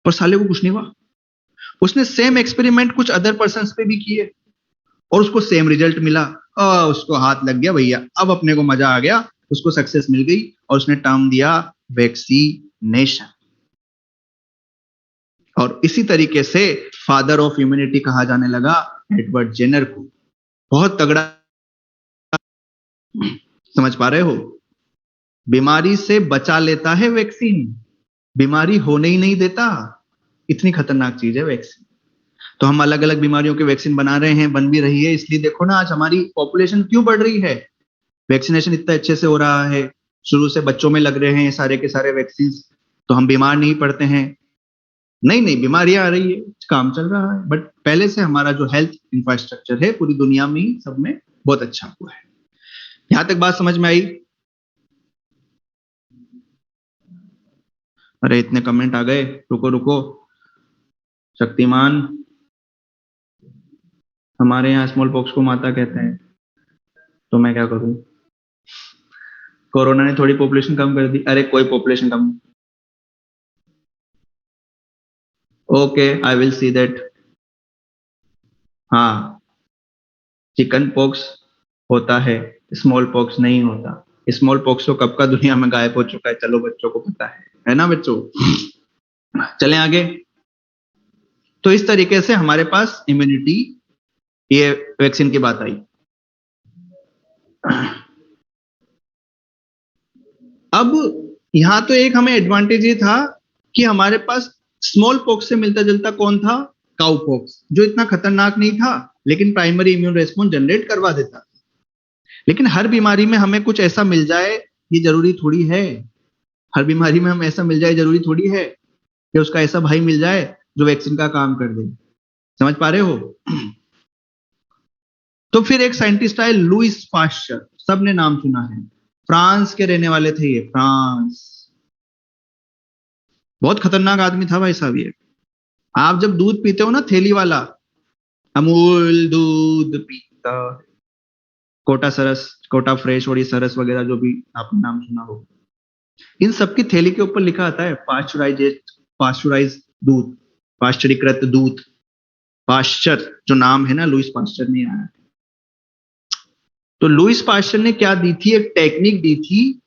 पर साले को कुछ नहीं हुआ। उसने सेम एक्सपेरिमेंट कुछ अदर पर्सन पे भी किए और उसको सेम रिजल्ट मिला। उसको हाथ लग गया भैया, अब अपने को मजा आ गया, उसको सक्सेस मिल गई और उसने टर्म दिया वैक्सीनेशन। और इसी तरीके से फादर ऑफ इम्यूनिटी कहा जाने लगा एडवर्ड जेनर को। बहुत तगड़ा। समझ पा रहे हो? बीमारी से बचा लेता है वैक्सीन, बीमारी होने ही नहीं देता। इतनी खतरनाक चीज है वैक्सीन। तो हम अलग अलग बीमारियों के वैक्सीन बना रहे हैं, बन भी रही है। इसलिए देखो ना आज हमारी पॉपुलेशन क्यों बढ़ रही है, वैक्सीनेशन इतना अच्छे से हो रहा है, शुरू से बच्चों में लग रहे हैं सारे के सारे वैक्सीन, तो हम बीमार नहीं पड़ते हैं। नहीं नहीं, बीमारियां आ रही है, काम चल रहा है, बट पहले से हमारा जो हेल्थ इंफ्रास्ट्रक्चर है पूरी दुनिया में ही सब में बहुत अच्छा हुआ है। यहां तक बात समझ में आई? अरे इतने कमेंट आ गए, रुको रुको। शक्तिमान, हमारे यहाँ स्मॉल पॉक्स को माता कहते हैं, तो मैं क्या करूं? कोरोना ने थोड़ी पॉपुलेशन कम कर दी? अरे कोई population come. Okay, I will see that. हाँ, चिकन पॉक्स होता है, स्मॉल पॉक्स नहीं होता। स्मॉल पॉक्स तो कब का दुनिया में गायब हो चुका है, चलो बच्चों को पता है ना बच्चों। चलें आगे। तो इस तरीके से हमारे पास इम्यूनिटी, ये वैक्सीन की बात आई। अब यहां तो एक हमें एडवांटेज ये था कि हमारे पास स्मॉल पॉक्स से मिलता जुलता कौन था, काउ पॉक्स, जो इतना खतरनाक नहीं था लेकिन प्राइमरी इम्यून रेस्पॉन्स जनरेट करवा देता। लेकिन हर बीमारी में हमें कुछ ऐसा मिल जाए ये जरूरी थोड़ी है। हर बीमारी में हम ऐसा मिल जाए जरूरी थोड़ी है कि उसका ऐसा भाई मिल जाए जो वैक्सीन का काम कर दे। समझ पा रहे हो? तो फिर एक साइंटिस्ट आए, लुइस पास्चर, सबने नाम सुना है, फ्रांस के रहने वाले थे ये, फ्रांस। बहुत खतरनाक आदमी था भाई साहब ये। आप जब दूध पीते हो ना थैली वाला, अमूल दूध पीता, कोटा सरस, कोटा फ्रेश और ये सरस वगैरह जो भी आपने नाम सुना हो, इन सबकी थैली के ऊपर लिखा आता है पाश्चराइज दूध, पाश्चरीकृत दूध। पाश्चर जो नाम है ना, लुइस पाश्चर ने आया। तो लुइस पाश्चर ने क्या दी थी, एक टेक्निक दी थी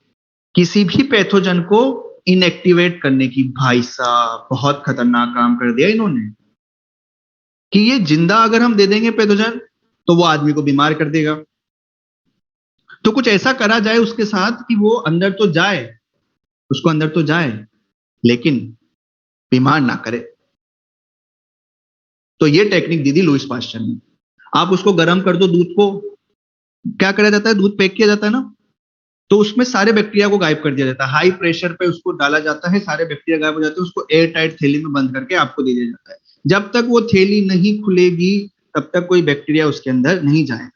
किसी भी पैथोजन को इनएक्टिवेट करने की। भाई साहब बहुत खतरनाक काम कर दिया इन्होंने, कि ये जिंदा अगर हम दे देंगे पैथोजन तो वो आदमी को बीमार कर देगा। तो कुछ ऐसा करा जाए उसके साथ कि वो अंदर तो जाए, उसको अंदर तो जाए लेकिन बीमार ना करे। तो ये टेक्निक दी थी लुइस पाश्चर ने। आप उसको गर्म कर दो दूध को, क्या करा जाता है, दूध पैक किया जाता है ना, तो उसमें सारे बैक्टीरिया को गायब कर दिया जाता है। हाई प्रेशर पे उसको डाला जाता है, सारे बैक्टीरिया गायब हो जाते हैं, उसको एयर टाइट थैली में बंद करके आपको दे दिया जाता है। जब तक वो थैली नहीं खुलेगी तब तक कोई बैक्टीरिया उसके अंदर नहीं जाए।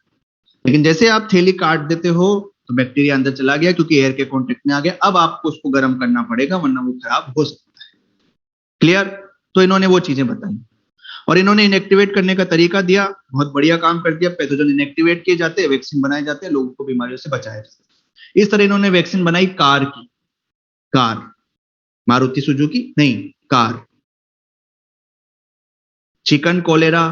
लेकिन जैसे आप थैली काट देते हो तो बैक्टीरिया अंदर चला गया, क्योंकि एयर के कांटेक्ट में आ गया। अब आपको उसको गर्म करना पड़ेगा वरना वो खराब हो सकता है। क्लियर? तो इन्होंने वो चीजें बताई और इन्होंने इनएक्टिवेट करने का तरीका दिया। बहुत बढ़िया काम कर दिया। पैथोजन इनएक्टिवेट किए जाते हैं, वैक्सीन बनाए जाते हैं, लोगों को बीमारियों से बचाया जाता है। इस तरह इन्होंने वैक्सीन बनाई कार की। कार, मारुति सुजुकी नहीं, कार। चिकन कोलेरा,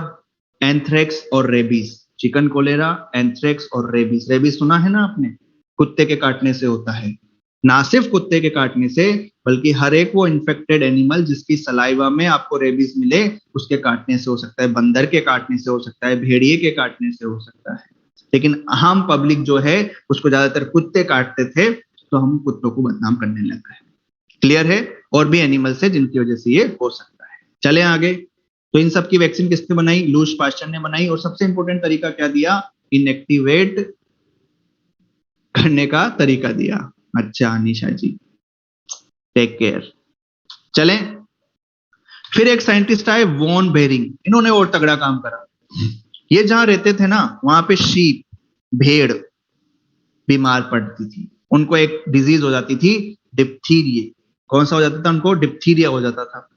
एंथ्रेक्स और रेबीज। चिकन कोलेरा, एंथ्रेक्स और रेबीज। रेबीज सुना है ना आपने, कुत्ते के काटने से होता है। ना सिर्फ कुत्ते के काटने से, बल्कि हर एक वो इन्फेक्टेड एनिमल जिसकी सलाइवा में आपको रेबीज मिले उसके काटने से हो सकता है, बंदर के काटने से हो सकता है, भेड़िए के काटने से हो सकता है। लेकिन आम पब्लिक जो है उसको ज्यादातर कुत्ते काटते थे, तो हम कुत्तों को बदनाम करने लग गए। क्लियर है? और भी एनिमल्स है जिनकी वजह से ये हो सकता है। चले आगे। तो इन सब की वैक्सीन किसने बनाई, लुइस पास्चर ने बनाई। और सबसे इंपॉर्टेंट तरीका क्या दिया, इनएक्टिवेट करने का तरीका दिया। अच्छा अनिशा जी, टेक केयर। चलें, फिर एक साइंटिस्ट आए, वॉन बेरिंग। इन्होंने और तगड़ा काम करा। ये जहां रहते थे ना वहां पे शीप, भेड़ बीमार पड़ती थी, उनको एक डिजीज हो जाती थी, डिप्थीरिया। कौन सा हो जाता था उनको, डिप्थीरिया हो जाता था।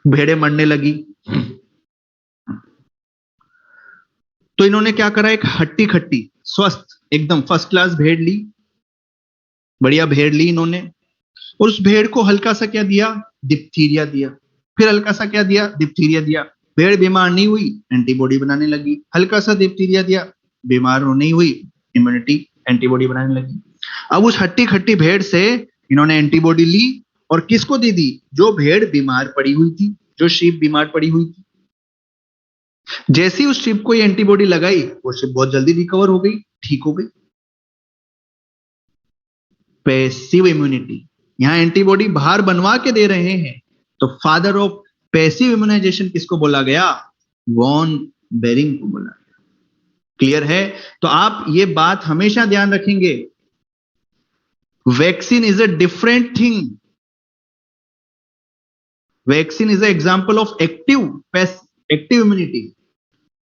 भेड़े मरने लगी। तो इन्होंने क्या करा, एक हट्टी खट्टी स्वस्थ एकदम फर्स्ट क्लास भेड़ ली, बढ़िया भेड़ ली इन्होंने, और उस भेड़ को हल्का सा क्या दिया, डिप्थीरिया दिया। फिर हल्का सा क्या दिया, डिप्थीरिया दिया। भेड़ बीमार नहीं हुई, एंटीबॉडी बनाने लगी। हल्का सा डिप्थीरिया दिया, बीमार नहीं हुई, इम्यूनिटी, एंटीबॉडी बनाने लगी। अब उस हट्टी खट्टी भेड़ से इन्होंने एंटीबॉडी ली और किसको दे दी, जो भेड़ बीमार पड़ी हुई थी, जो शीप बीमार पड़ी हुई थी। जैसे ही उस शिप को ये एंटीबॉडी लगाई, वो शिप बहुत जल्दी रिकवर हो गई, ठीक हो गई। पैसिव इम्यूनिटी, यहां एंटीबॉडी बाहर बनवा के दे रहे हैं, तो फादर ऑफ पैसिव इम्यूनाइजेशन किसको बोला गया, वॉन बेरिंग को बोला गया। क्लियर है? तो आप ये बात हमेशा ध्यान रखेंगे, vaccine is a different thing. Vaccine is a example of active immunity,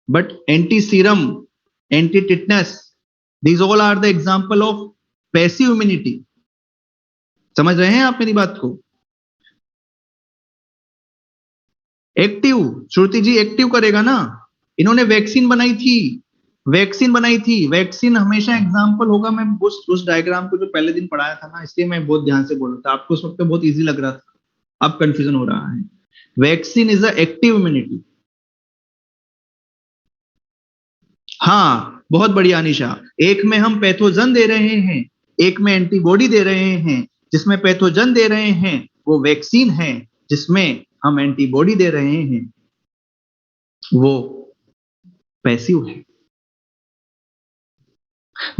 but anti-serum, anti-tetanus, these all are the example of passive immunity। समझ रहे हैं आप मेरी बात को? एक्टिव, श्रुति जी एक्टिव करेगा ना। इन्होंने वैक्सीन बनाई थी, वैक्सीन बनाई थी। वैक्सीन हमेशा एग्जांपल होगा। मैं उस डायग्राम को जो पहले दिन पढ़ाया था ना, इसलिए मैं बहुत ध्यान से बोल रहा था, आपको उस वक्त बहुत इजी लग रहा था, अब कंफ्यूजन हो रहा है। Vaccine is a active immunity. हाँ, बहुत बढ़िया अनिशा। एक में हम पैथोजन दे रहे हैं, एक में एंटीबॉडी दे रहे हैं। जिसमें पैथोजन दे रहे हैं वो वैक्सीन है, जिसमें हम एंटीबॉडी दे रहे हैं वो पैसिव है।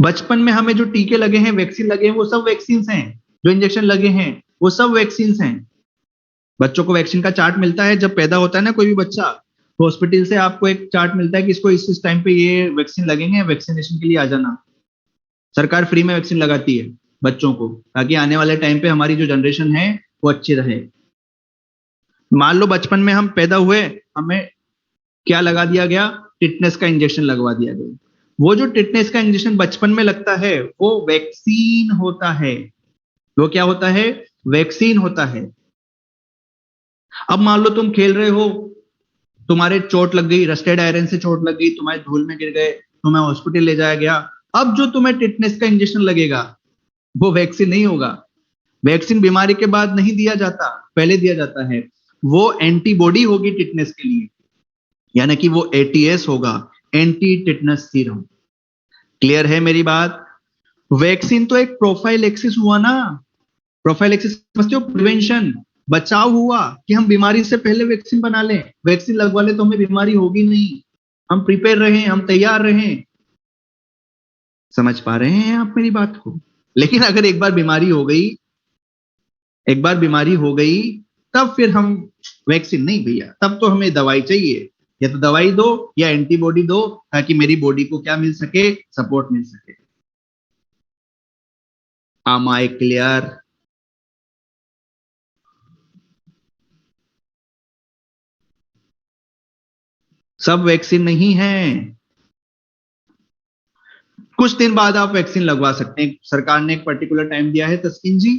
बचपन में हमें जो टीके लगे हैं, वैक्सीन लगे हैं, वो सब वैक्सीन हैं। जो इंजेक्शन लगे हैं वो सब वैक्सीन हैं। बच्चों को वैक्सीन का चार्ट मिलता है जब पैदा होता है ना कोई भी बच्चा, तो हॉस्पिटल से आपको एक चार्ट मिलता है कि इसको इस टाइम पे ये वैक्सीन लगेंगे, वैक्सीनेशन के लिए आ जाना। सरकार फ्री में वैक्सीन लगाती है बच्चों को, ताकि आने वाले टाइम पे हमारी जो जनरेशन है वो अच्छी रहे। मान लो बचपन में हम पैदा हुए, हमें क्या लगा दिया गया? टिटनेस का इंजेक्शन लगवा दिया गया। वो जो टिटनेस का इंजेक्शन बचपन में लगता है वो वैक्सीन होता है। वो क्या होता है? वैक्सीन होता है। अब मान लो तुम खेल रहे हो, तुम्हारे चोट लग गई, रस्टेड आयरन से चोट लग गई, तुम्हारे धूल में गिर गए, तुम्हें हॉस्पिटल ले जाया गया। अब जो तुम्हें टिटनेस का इंजेक्शन लगेगा वो वैक्सीन नहीं होगा। वैक्सीन बीमारी के बाद नहीं दिया जाता, पहले दिया जाता है। वो एंटीबॉडी होगी टिटनेस के लिए, यानी कि वो एटीएस होगा, एंटी टिटनस सीरम। क्लियर है मेरी बात? वैक्सीन तो एक प्रोफाइल एक्सिस हुआ ना। प्रोफाइल एक्सिस समझते हो? प्रिवेंशन, बचाव हुआ कि हम बीमारी से पहले वैक्सीन बना लें, वैक्सीन लगवा ले तो हमें बीमारी होगी नहीं। हम प्रिपेयर रहें, हम तैयार रहें। समझ पा रहे हैं आप मेरी बात को? लेकिन अगर एक बार बीमारी हो गई, एक बार बीमारी हो गई, तब फिर हम वैक्सीन नहीं भैया, तब तो हमें दवाई चाहिए। या तो दवाई दो या एंटीबॉडी दो, ताकि मेरी बॉडी को क्या मिल सके? सपोर्ट मिल सके। Am I clear? सब वैक्सीन नहीं है। कुछ दिन बाद आप वैक्सीन लगवा सकते हैं। सरकार ने एक पर्टिकुलर टाइम दिया है तस्कीन जी,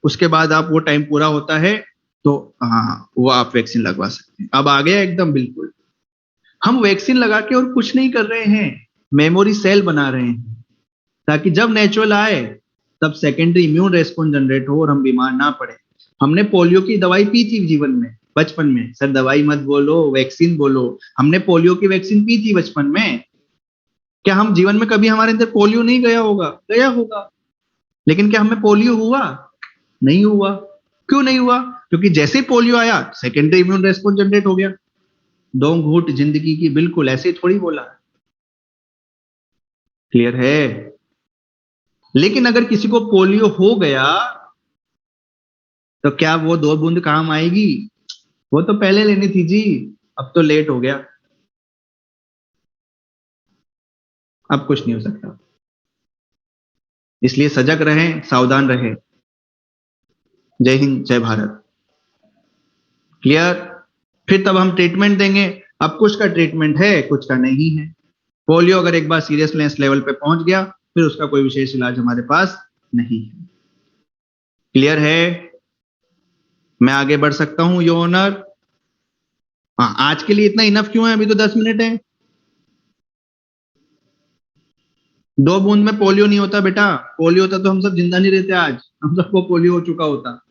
उसके बाद आप वो टाइम पूरा होता है तो हाँ, वो आप वैक्सीन लगवा सकते हैं। अब आ गया एकदम बिल्कुल। हम वैक्सीन लगा के और कुछ नहीं कर रहे हैं, मेमोरी सेल बना रहे हैं, ताकि जब नेचुरल आए तब सेकेंडरी इम्यून रेस्पॉन्स जनरेट हो और हम बीमार ना पड़े। हमने पोलियो की दवाई पी थी जीवन में, बचपन में। सर दवाई मत बोलो, वैक्सीन बोलो। हमने पोलियो की वैक्सीन पी थी बचपन में। क्या हम जीवन में कभी हमारे अंदर पोलियो नहीं गया होगा? गया होगा। लेकिन क्या हमें पोलियो हुआ? नहीं हुआ। क्यों नहीं हुआ? क्योंकि जैसे ही पोलियो आया सेकेंडरी इम्यून रेस्पॉन्स जनरेट हो गया। दो घूंट जिंदगी की, बिल्कुल ऐसे ही थोड़ी बोला। क्लियर है? लेकिन अगर किसी को पोलियो हो गया तो क्या वो दो बूंद काम आएगी? वो तो पहले लेनी थी जी, अब तो लेट हो गया। अब कुछ नहीं हो सकता। इसलिए सजग रहें, सावधान रहें। जय हिंद, जय भारत। क्लियर? फिर तब हम ट्रीटमेंट देंगे। अब कुछ का ट्रीटमेंट है, कुछ का नहीं है। पोलियो अगर एक बार सीरियसनेस लेवल पे पहुंच गया, फिर उसका कोई विशेष इलाज हमारे पास नहीं है। क्लियर है? मैं आगे बढ़ सकता हूं योर ऑनर? हाँ, आज के लिए इतना इनफ क्यों है? अभी तो 10 मिनट है। दो बूंद में पोलियो नहीं होता बेटा। पोलियो होता तो हम सब जिंदा नहीं रहते आज, हम सबको पोलियो हो चुका होता।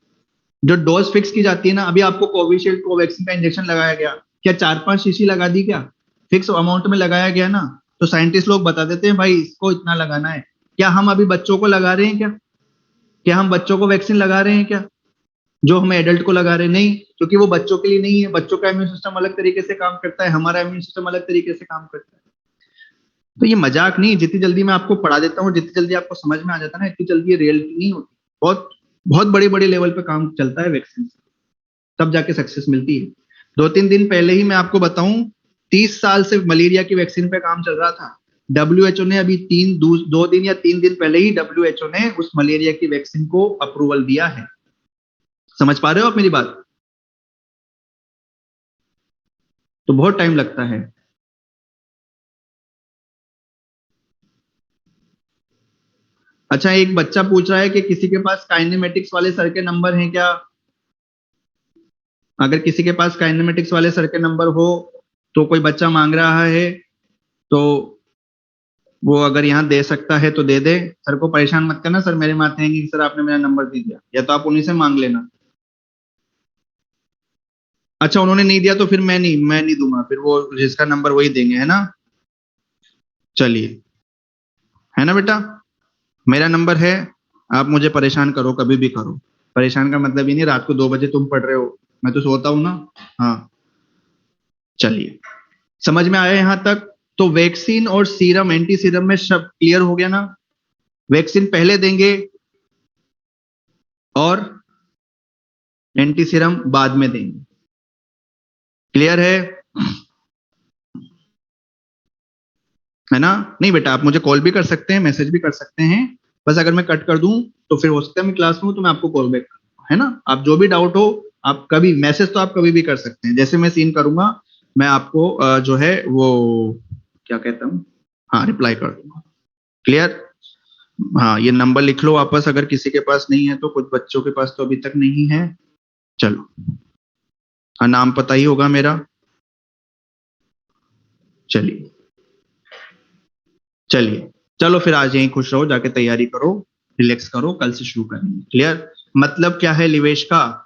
जो डोज फिक्स की जाती है ना, अभी आपको कोविशील्ड कोवैक्सीन का इंजेक्शन लगाया गया, क्या 4-5 शीशी लगा दी? क्या फिक्स अमाउंट में लगाया गया ना? तो साइंटिस्ट लोग बता देते हैं भाई इसको इतना लगाना है। क्या हम अभी बच्चों को लगा रहे हैं? क्या हम बच्चों को वैक्सीन लगा रहे हैं क्या, जो हमें एडल्ट को लगा रहे हैं? नहीं, क्योंकि वो बच्चों के लिए नहीं है। बच्चों का इम्यून सिस्टम अलग तरीके से काम करता है, हमारा इम्यून सिस्टम अलग तरीके से काम करता है। तो ये मजाक नहीं। जितनी जल्दी मैं आपको पढ़ा देता हूँ, जितनी जल्दी आपको समझ में आ जाता है ना, इतनी जल्दी ये रियलिटी नहीं होती। बहुत बहुत बड़े बड़े लेवल पे काम चलता है वैक्सीन से, तब जाके सक्सेस मिलती है। 2-3 दिन पहले ही मैं आपको बताऊं, 30 साल से मलेरिया की वैक्सीन पे काम चल रहा था। डब्ल्यूएचओ ने अभी 2 दिन या 3 दिन पहले ही डब्ल्यूएचओ ने उस मलेरिया की वैक्सीन को अप्रूवल दिया है। समझ पा रहे हो आप मेरी बात? तो बहुत टाइम लगता है। अच्छा, एक बच्चा पूछ रहा है कि किसी के पास काइनेमेटिक्स वाले सर के नंबर हैं क्या? अगर किसी के पास काइनेमेटिक्स वाले सर के नंबर हो, तो कोई बच्चा मांग रहा है, तो वो अगर यहाँ दे सकता है तो दे दे। सर को परेशान मत करना, सर मेरे माथे हैं कि सर आपने मेरा नंबर दे दिया, या तो आप उन्हीं से मांग लेना। अच्छा, उन्होंने नहीं दिया तो फिर मैं नहीं दूंगा, फिर वो जिसका नंबर वही देंगे, है ना? चलिए, है ना बेटा, मेरा नंबर है, आप मुझे परेशान करो, कभी भी करो। परेशान का मतलब ही नहीं रात को 2 बजे तुम पढ़ रहे हो, मैं तो सोता हूं ना। हाँ, चलिए, समझ में आया यहां तक? तो वैक्सीन और सीरम, एंटी सीरम में सब क्लियर हो गया ना? वैक्सीन पहले देंगे और एंटी सीरम बाद में देंगे। क्लियर है ना? नहीं बेटा, आप मुझे कॉल भी कर सकते हैं, मैसेज भी कर सकते हैं। बस अगर मैं कट कर दूं तो फिर हो सकता है मैं क्लास में हूं तो मैं आपको कॉल बैक करूं, है ना? आप जो भी डाउट हो, आप कभी मैसेज तो आप कभी भी कर सकते हैं। जैसे मैं सीन करूंगा, मैं आपको जो है वो क्या कहता हूँ, हाँ, रिप्लाई कर दूंगा। क्लियर? हाँ, ये नंबर लिख लो वापस, अगर किसी के पास नहीं है तो। कुछ बच्चों के पास तो अभी तक नहीं है। चलो, हाँ, नाम पता ही होगा मेरा। चलिए, चलिए, चलो फिर आज यहीं खुश रहो, जाके तैयारी करो, रिलैक्स करो, कल से शुरू करेंगे। क्लियर? मतलब क्या है लिवेश का?